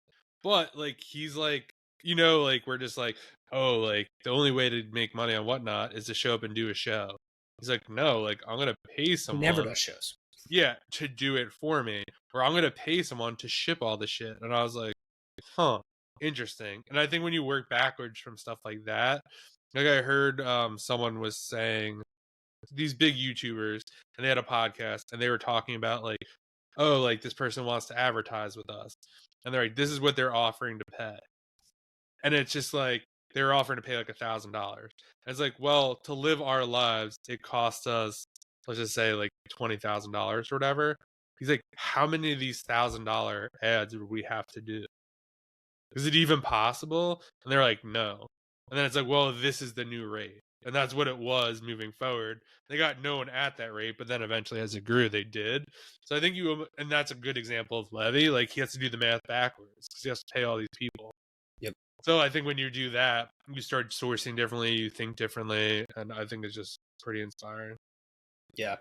But like he's like, like we're just like, oh, like the only way to make money on whatnot is to show up and do a show. He's like, no, like I'm gonna pay someone. He never does shows. Yeah, to do it for me, or I'm gonna pay someone to ship all the shit. And I was like, huh, interesting. And I think when you work backwards from stuff like that, like I heard someone was saying these big YouTubers and they had a podcast and they were talking about like, oh, like this person wants to advertise with us. And they're like, this is what they're offering to pay. And it's just like they're offering to pay like $1,000. It's like, well, to live our lives, it costs us, let's just say like $20,000 or whatever. He's like, how many of these $1,000 ads would we have to do? Is it even possible? And they're like, no. And then it's like, well, this is the new rate. And that's what it was moving forward. They got no one at that rate, but then eventually as it grew, they did. So I think and that's a good example of Levy. Like he has to do the math backwards because he has to pay all these people. Yep. So I think when you do that, you start sourcing differently, you think differently. And I think it's just pretty inspiring. Yeah.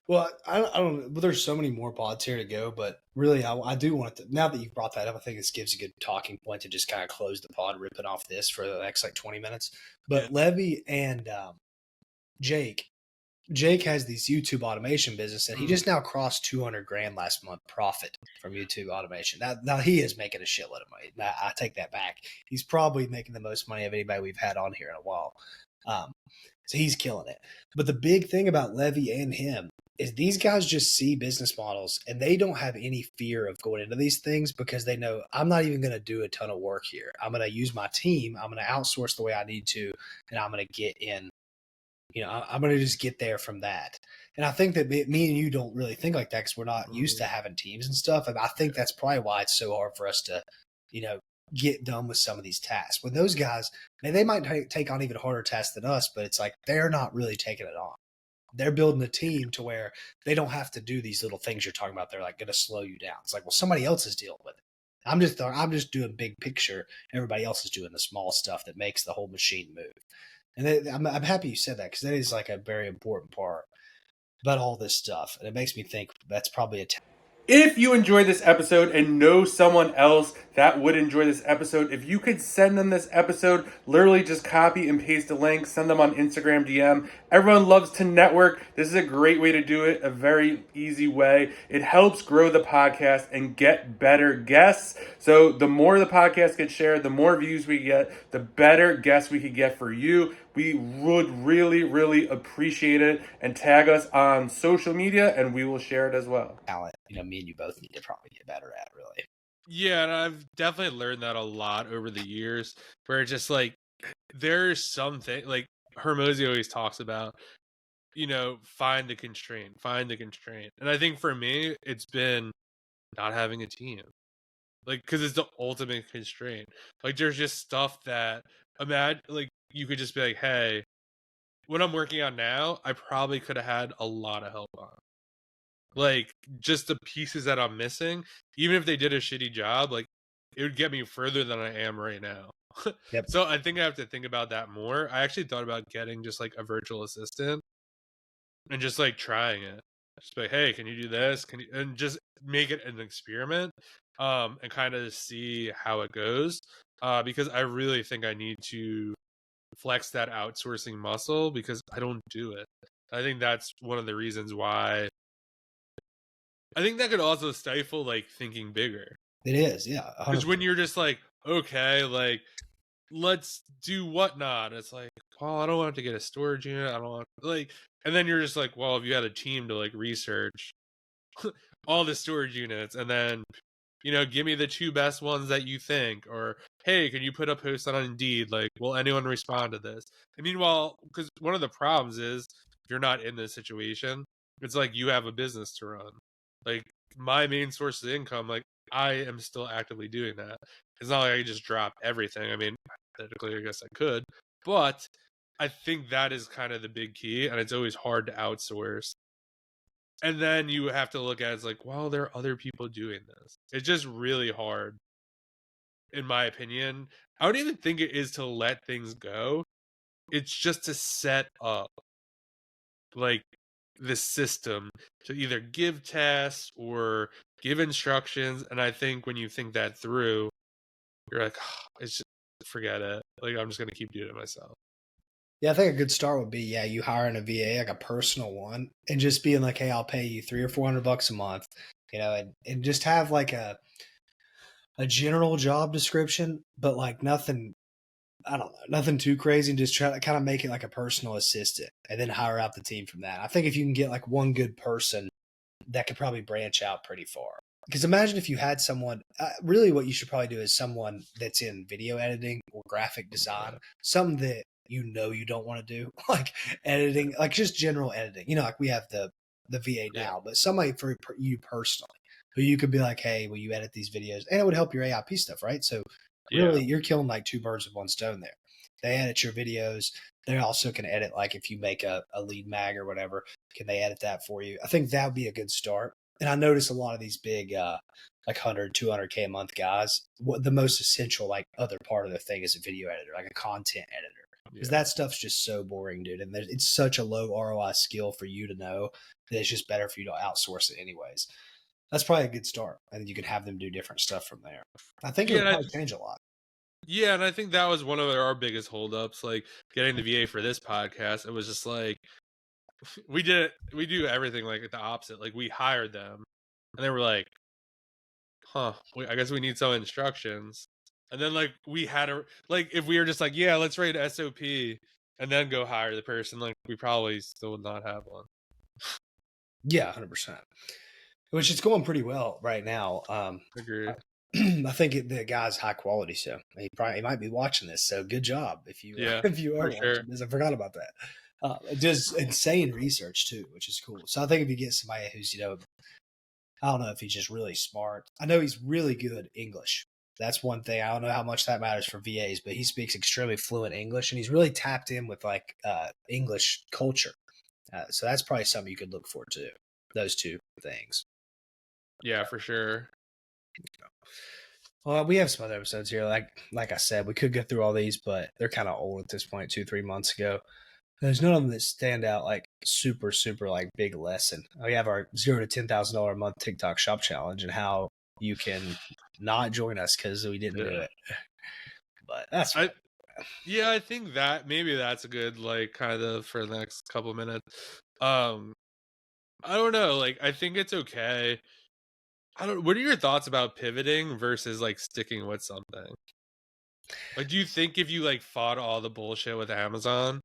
Well, I don't. Well, there's so many more pods here to go, but really, I do want to. Now that you've brought that up, I think this gives a good talking point to just kind of close the pod, ripping off this for the next like 20 minutes. Yeah. But Levy and Jake, Jake has these YouTube automation business, and he just now crossed 200 grand last month profit from YouTube automation. Now he is making a shitload of money. Now, I take that back. He's probably making the most money of anybody we've had on here in a while. So he's killing it. But the big thing about Levy and him is these guys just see business models and they don't have any fear of going into these things because they know I'm not even going to do a ton of work here. I'm going to use my team. I'm going to outsource the way I need to, and I'm going to get in. I'm going to just get there from that. And I think that me and you don't really think like that because we're not used to having teams and stuff. And I think that's probably why it's so hard for us to, get done with some of these tasks. With those guys, man, they might take on even harder tasks than us, but it's like they're not really taking it on. They're building a team to where they don't have to do these little things you're talking about. They're like going to slow you down. It's like, well, somebody else is dealing with it. I'm just doing big picture. Everybody else is doing the small stuff that makes the whole machine move. And I'm happy you said that because that is like a very important part about all this stuff. And it makes me think that's probably If you enjoyed this episode and know someone else that would enjoy this episode, if you could send them this episode, literally just copy and paste a link, send them on Instagram DM. Everyone loves to network. This is a great way to do it, a very easy way. It helps grow the podcast and get better guests. So the more the podcast gets shared, the more views we get, the better guests we could get for you. We would really, really appreciate it, and tag us on social media and we will share it as well. talent, me and you both need to probably get better at, really. Yeah, and I've definitely learned that a lot over the years, where it's just like there's something like Hermosi always talks about, find the constraint. And I think for me, it's been not having a team. Like, because it's the ultimate constraint. Like, there's just stuff that, imagine, like, you could just be like, hey, what I'm working on now, I probably could have had a lot of help on. Like, just the pieces that I'm missing, even if they did a shitty job, like, it would get me further than I am right now. Yep. So I think I have to think about that more. I actually thought about getting just like a virtual assistant and just like trying it. Just be like, hey, can you do this? Can you, and just make it an experiment, and kind of see how it goes. Because I really think I need to flex that outsourcing muscle because I don't do it. I think that's one of the reasons why. I think that could also stifle like thinking bigger. It is, yeah. Because 100%. when you're just like, okay, like let's do whatnot, it's like, well, I don't want to get a storage unit. I don't want like, and then you're just like, well, if you had a team to like research all the storage units and then give me the 2 best ones that you think, or hey, can you put a post on Indeed, like, will anyone respond to this? And meanwhile, because one of the problems is if you're not in this situation, it's like you have a business to run. Like, my main source of income, like, I am still actively doing that. It's not like I just drop everything. I mean, technically I guess I could, but I think that is kind of the big key, and it's always hard to outsource. And then you have to look at it as like, well, there are other people doing this. It's just really hard, in my opinion. I don't even think it is to let things go. It's just to set up like the system to either give tasks or give instructions. And I think when you think that through, you're like, oh, it's just forget it. Like, I'm just gonna keep doing it myself. Yeah, I think a good start would be, you hiring a VA, like a personal one, and just being like, hey, I'll pay you $300 or $400 a month, and just have like a general job description, but like nothing, I don't know, nothing too crazy, and just try to kind of make it like a personal assistant and then hire out the team from that. I think if you can get like one good person, that could probably branch out pretty far. Because imagine if you had someone, really what you should probably do is someone that's in video editing or graphic design, something that you don't want to do, like editing, like just general editing. Like we have the VA now, but somebody for you personally, who you could be like, hey, will you edit these videos? And it would help your AIP stuff, right? So really, you're killing like 2 birds with 1 stone there. They edit your videos. They also can edit, like if you make a lead mag or whatever, can they edit that for you? I think that would be a good start. And I notice a lot of these big, like 100, 200K a month guys, the most essential, like other part of their thing is a video editor, like a content editor. because that stuff's just so boring, dude. And it's such a low ROI skill for you to know that it's just better for you to outsource it anyways. That's probably a good start. And then you can have them do different stuff from there. I think it would probably change a lot. Yeah, and I think that was one of our biggest holdups, like getting the VA for this podcast. It was just like we do everything like the opposite. Like we hired them, and they were like, "Huh, I guess we need some instructions." And then like we had a like if we were just like, "Yeah, let's write SOP," and then go hire the person, like we probably still would not have one. Yeah, 100%. Which is going pretty well right now. Agreed. I think the guy's high quality, so he might be watching this. So good job if you if you are watching this. I forgot about that. It does insane research too, which is cool. So I think if you get somebody who's I don't know if he's just really smart. I know he's really good English. That's one thing. I don't know how much that matters for VAs, but he speaks extremely fluent English, and he's really tapped in with like English culture. So that's probably something you could look for too. Those two things. Yeah, for sure. Well, we have some other episodes here. Like I said, we could go through all these, but they're kind of old at this point, 2-3 months ago. There's none of them that stand out like super, super like big lesson. We have our $0 to $10,000 a month TikTok shop challenge and how you can not join us because we didn't do it. But that's fine. I think that maybe that's a good like kind of for the next couple minutes. I don't know. Like I think it's okay. What are your thoughts about pivoting versus like sticking with something? Like, do you think if you like fought all the bullshit with Amazon,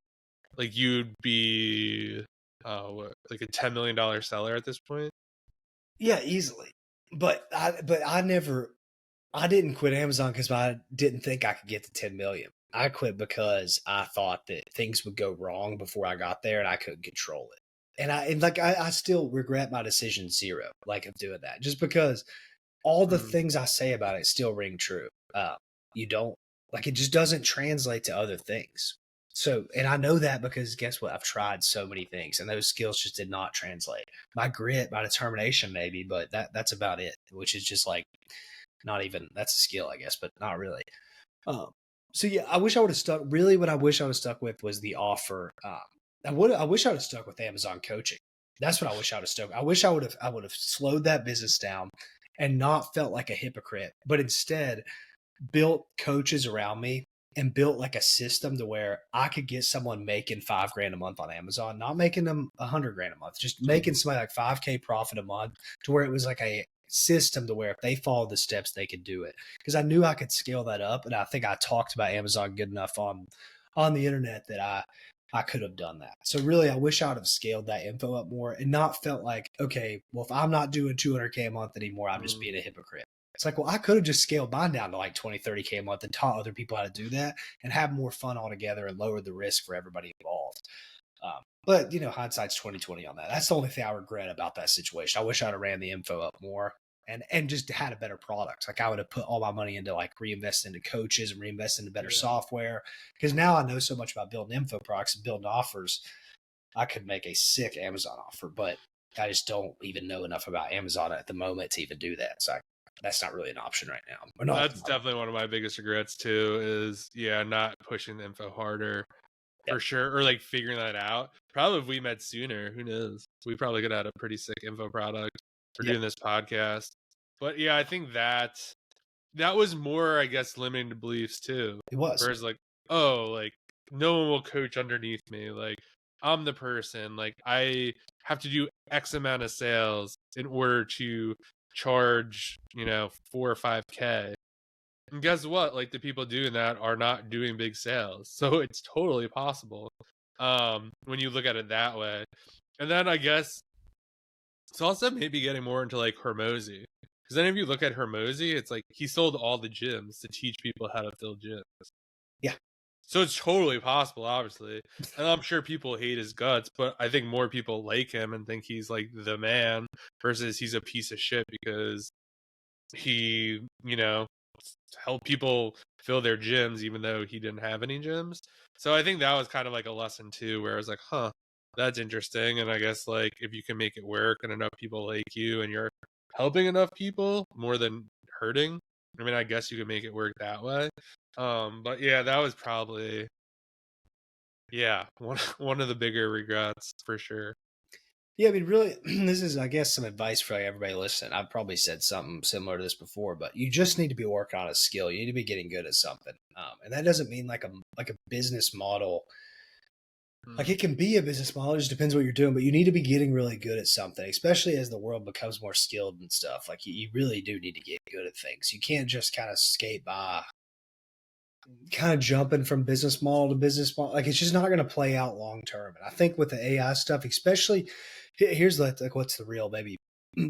like you'd be like a $10 million seller at this point? Yeah, easily. But I didn't quit Amazon because I didn't think I could get to 10 million. I quit because I thought that things would go wrong before I got there and I couldn't control it. And I still regret my decision zero, like of doing that, just because all the things I say about it still ring true. You don't like it just doesn't translate to other things. So, and I know that because guess what? I've tried so many things and those skills just did not translate. My grit, my determination, maybe, but that's about it, which is just like not even that's a skill, I guess, but not really. So yeah, I wish I would have stuck. Really, what I wish I would have stuck with was the offer. I wish I would have stuck with Amazon coaching. That's what I wish I would have stuck. I wish I would have slowed that business down and not felt like a hypocrite, but instead built coaches around me and built like a system to where I could get someone making $5,000 a month on Amazon, not making them $100,000 a month, just making somebody like 5K profit a month to where it was like a system to where if they followed the steps, they could do it. Because I knew I could scale that up. And I think I talked about Amazon good enough on the internet that I could have done that. So really, I wish I would have scaled that info up more and not felt like, okay, well, if I'm not doing 200K a month anymore, I'm just being a hypocrite. It's like, well, I could have just scaled mine down to like 20-30K a month and taught other people how to do that and have more fun altogether and lower the risk for everybody involved. But hindsight's 2020 on that. That's the only thing I regret about that situation. I wish I'd have ran the info up more and just had a better product. Like I would have put all my money into like reinvest into coaches and reinvest into better software. Because now I know so much about building info products and building offers. I could make a sick Amazon offer, but I just don't even know enough about Amazon at the moment to even do that. So that's not really an option right now. That's definitely one of my biggest regrets too, is not pushing the info harder for sure, or like figuring that out. Probably if we met sooner, who knows? We probably could have had a pretty sick info product for doing this podcast. But yeah, I think that was more, I guess, limiting to beliefs too. It was. Whereas like, oh, like no one will coach underneath me. Like I'm the person. Like I have to do X amount of sales in order to charge 4 or 5K. And guess what? Like the people doing that are not doing big sales. So it's totally possible when you look at it that way. And then I guess it's also maybe getting more into like Hormozy. Because then if you look at Hormozy, it's like he sold all the gyms to teach people how to fill gyms. Yeah. So it's totally possible, obviously. And I'm sure people hate his guts, but I think more people like him and think he's like the man versus he's a piece of shit because he, helped people fill their gyms even though he didn't have any gyms. So I think that was kind of like a lesson too, where I was like, that's interesting. And I guess like if you can make it work and enough people like you and you're helping enough people more than hurting, I mean, I guess you could make it work that way. But yeah, that was probably Yeah, one of the bigger regrets for sure. Yeah, I mean, really, this is, I guess, some advice for like, everybody listening. I've probably said something similar to this before, but you just need to be working on a skill. You need to be getting good at something, and that doesn't mean like a business model. Like Mm, it can be a business model, it just depends what you're doing, but you need to be getting really good at something, especially as the world becomes more skilled and stuff. Like you really do need to get good at things. You can't just kind of skate by, kind of jumping from business model to business model. Like it's just not going to play out long term. And I think with the AI stuff, especially, here's like what's the real maybe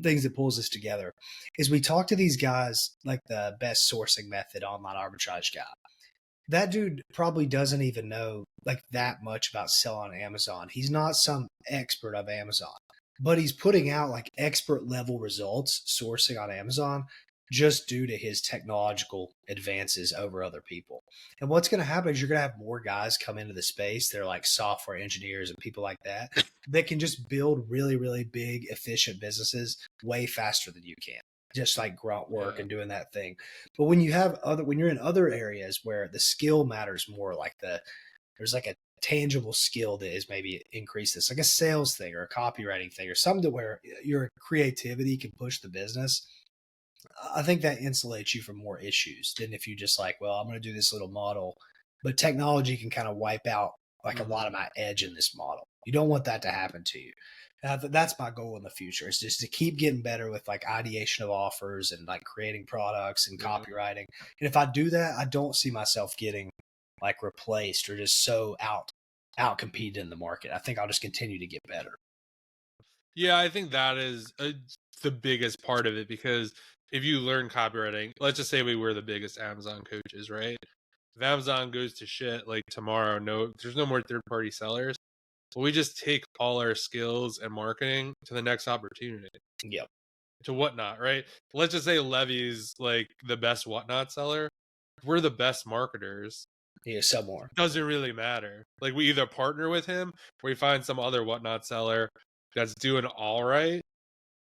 things that pulls us together is we talk to these guys like the best sourcing method online arbitrage guy. That dude probably doesn't even know like that much about selling on Amazon. He's not some expert of Amazon, but he's putting out like expert level results sourcing on Amazon just due to his technological advances over other people. And what's going to happen is you're going to have more guys come into the space. They're like software engineers and people like that that can just build really, really big, efficient businesses way faster than you can. Just like grunt work yeah. and doing that thing. But when you have when you're in other areas where the skill matters more, like there's like a tangible skill that is maybe increase this, like a sales thing or a copywriting thing or something to where your creativity can push the business. I think that insulates you from more issues than if you just like, well, I'm going to do this little model, but technology can kind of wipe out like a lot Mhm. of my edge in this model. You don't want that to happen to you. That's my goal in the future is just to keep getting better with like ideation of offers and like creating products and Yeah. copywriting. And if I do that, I don't see myself getting like replaced or just so out competed in the market. I think I'll just continue to get better. Yeah, I think that is the biggest part of it because if you learn copywriting, let's just say we were the biggest Amazon coaches, right? If Amazon goes to shit like tomorrow, there's no more third party sellers. Well, we just take all our skills and marketing to the next opportunity, Yep. to Whatnot, right? Let's just say Levy's like the best Whatnot seller. We're the best marketers. Yeah. Some more. Doesn't really matter. Like we either partner with him or we find some other Whatnot seller that's doing all right,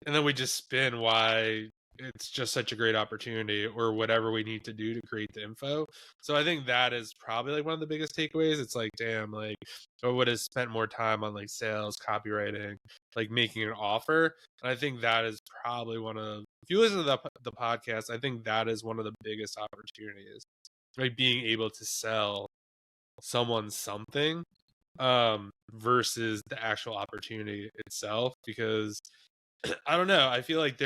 and then we just spin why it's just such a great opportunity or whatever we need to do to create the info. So I think that is probably like one of the biggest takeaways. It's like, damn, like I would have spent more time on like sales, copywriting, like making an offer. And I think that is probably one of, if you listen to the podcast, I think that is one of the biggest opportunities, like being able to sell someone something versus the actual opportunity itself. Because I don't know. I feel like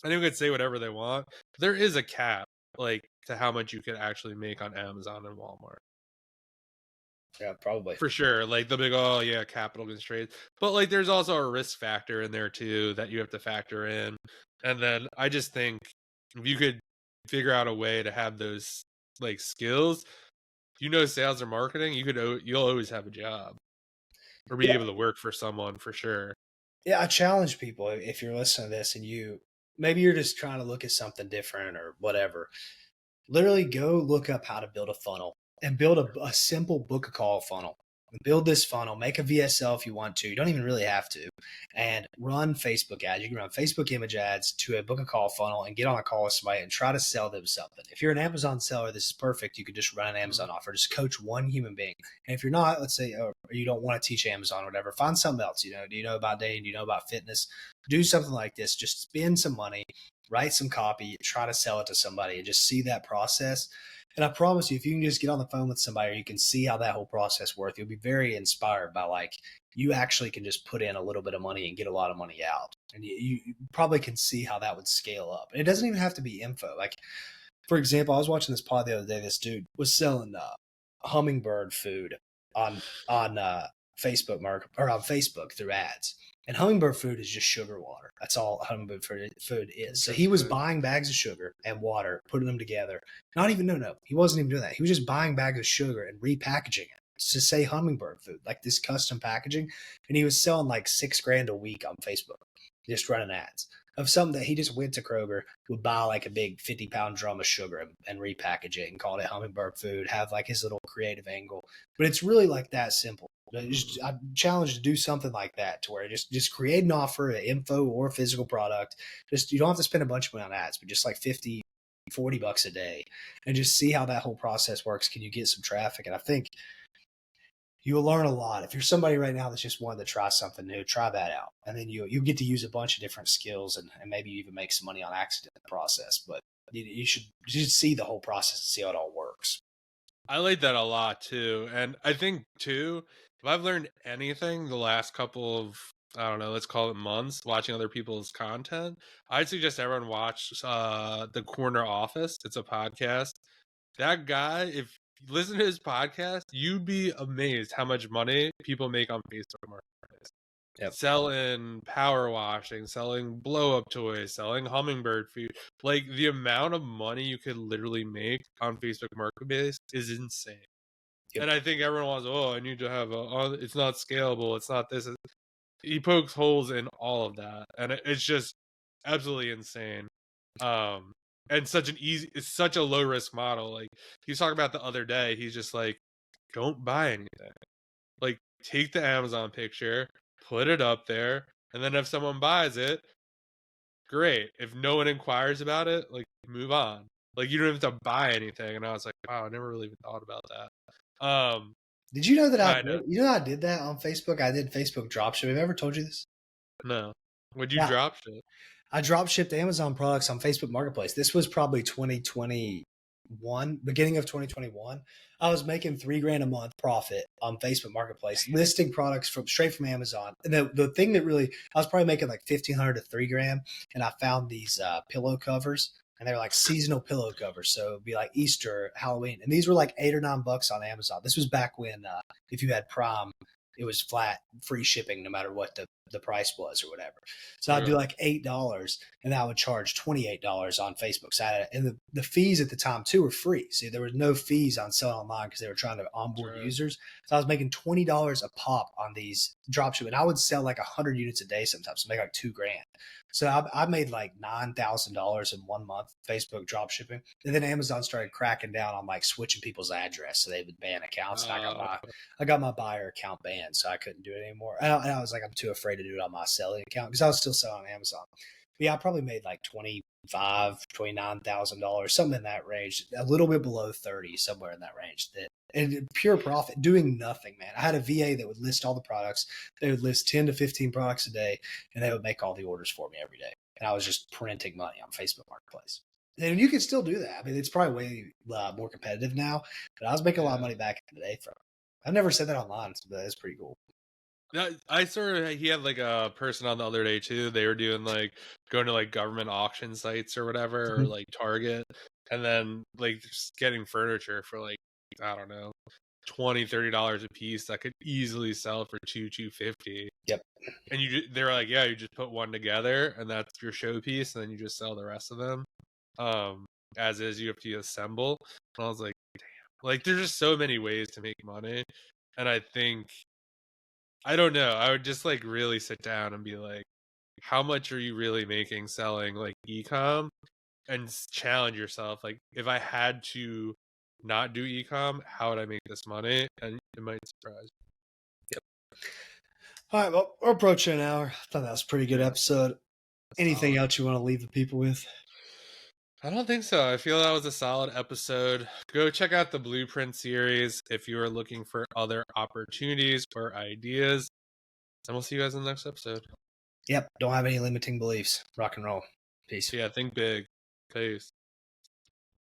anyone could say whatever they want. There is a cap, like, to how much you could actually make on Amazon and Walmart. Yeah, probably. For sure. Like, the big, oh, yeah, capital constraints. But, like, there's also a risk factor in there, too, that you have to factor in. And then I just think if you could figure out a way to have those, like, skills, sales or marketing, you'll always have a job or be Yeah. able to work for someone for sure. Yeah, I challenge people if you're listening to this and maybe you're just trying to look at something different or whatever. Literally go look up how to build a funnel and build a simple book a call funnel. Build this funnel, make a VSL if you want to. You don't even really have to. And run Facebook ads. You can run Facebook image ads to a book a call funnel and get on a call with somebody and try to sell them something. If you're an Amazon seller, this is perfect. You could just run an Amazon offer. Just coach one human being. And if you're not, let's say, or you don't want to teach Amazon or whatever, find something else. Do you know about dating? Do you know about fitness? Do something like this. Just spend some money, write some copy, try to sell it to somebody and just see that process. And I promise you, if you can just get on the phone with somebody or you can see how that whole process works, you'll be very inspired by like you actually can just put in a little bit of money and get a lot of money out. And you probably can see how that would scale up. And it doesn't even have to be info. Like, for example, I was watching this pod the other day. This dude was selling hummingbird food on Facebook market or on Facebook through ads. And hummingbird food is just sugar water. That's all hummingbird food is. So he was buying bags of sugar and water, putting them together. Not even, no, he wasn't even doing that. He was just buying bags of sugar and repackaging it to say hummingbird food, like this custom packaging. And he was selling like $6,000 a week on Facebook, just running ads of something that he just went to Kroger, would buy like a big 50-pound drum of sugar and repackage it and call it hummingbird food, have like his little creative angle. But it's really like that simple. I challenge to do something like that to where just create an offer, an info or a physical product. Just you don't have to spend a bunch of money on ads, but just like 50, $40 a day and just see how that whole process works. Can you get some traffic? And I think you'll learn a lot. If you're somebody right now that's just wanting to try something new, try that out. And then you get to use a bunch of different skills and maybe you even make some money on accident in the process. But you should see the whole process and see how it all works. I like that a lot too. And I think too, if I've learned anything the last couple of, I don't know, let's call it months, watching other people's content, I'd suggest everyone watch The Corner Office. It's a podcast. That guy, if you listen to his podcast, you'd be amazed how much money people make on Facebook Marketplace. Yep. Selling power washing, selling blow up toys, selling hummingbird food. Like the amount of money you could literally make on Facebook Marketplace is insane. Yep. And I think everyone wants, oh, I need to have it's not scalable, it's not this. He pokes holes in all of that, and it's just absolutely insane. And it's such a low risk model. Like he was talking about the other day, he's just like, don't buy anything. Like take the Amazon picture, put it up there, and then if someone buys it, great. If no one inquires about it, like move on. Like you don't have to buy anything. And I was like, wow, I never really even thought about that. Did you know that I did that on Facebook? I did Facebook dropship. Have I ever told you this? No. Would you drop ship? I drop shipped Amazon products on Facebook Marketplace. This was probably 2021, beginning of 2021. I was making $3,000 a month profit on Facebook Marketplace, listing products straight from Amazon. And the thing that really, I was probably making like $1,500 to $3,000. And I found these pillow covers, and they're like seasonal pillow covers. So it'd be like Easter, Halloween. And these were like $8 or $9 on Amazon. This was back when, if you had Prime, it was flat free shipping no matter what the price was or whatever. So I'd do like $8 and I would charge $28 on Facebook. So and the fees at the time too were free. So there was no fees on selling online because they were trying to onboard users. So I was making $20 a pop on these dropship, and I would sell like 100 units a day sometimes, so make like $2,000. So I made like $9,000 in 1 month Facebook drop shipping. And then Amazon started cracking down on like switching people's address. So they would ban accounts. And I got my buyer account banned, so I couldn't do it anymore. And I was like, I'm too afraid to do it on my selling account because I was still selling on Amazon. But yeah, I probably made like $29,000, something in that range, a little bit below 30, somewhere in that range. And pure profit, doing nothing, man. I had a VA that would list all the products. They would list 10 to 15 products a day, and they would make all the orders for me every day. And I was just printing money on Facebook Marketplace. And you can still do that. I mean, it's probably way more competitive now, but I was making a lot of money back in the day from it. I've never said that online, but it's pretty cool. He had like a person on the other day too. They were doing like going to like government auction sites or whatever, or like Target, and then like just getting furniture for like, I don't know, $20-$30 a piece that could easily sell for $250. Yep. And they're like, yeah, you just put one together and that's your showpiece, and then you just sell the rest of them. As is, you have to assemble. And I was like, damn, like there's just so many ways to make money. And I think, I don't know, I would just like really sit down and be like, how much are you really making selling like e-com, and challenge yourself. Like if I had to not do e-com, how would I make this money? And it might surprise you. Yep. All right, well, we're approaching an hour. I thought that was a pretty good episode. Anything else you want to leave the people with? I don't think so. I feel that was a solid episode. Go check out the Blueprint series if you are looking for other opportunities or ideas. And we'll see you guys in the next episode. Yep. Don't have any limiting beliefs. Rock and roll. Peace. Yeah, think big. Peace.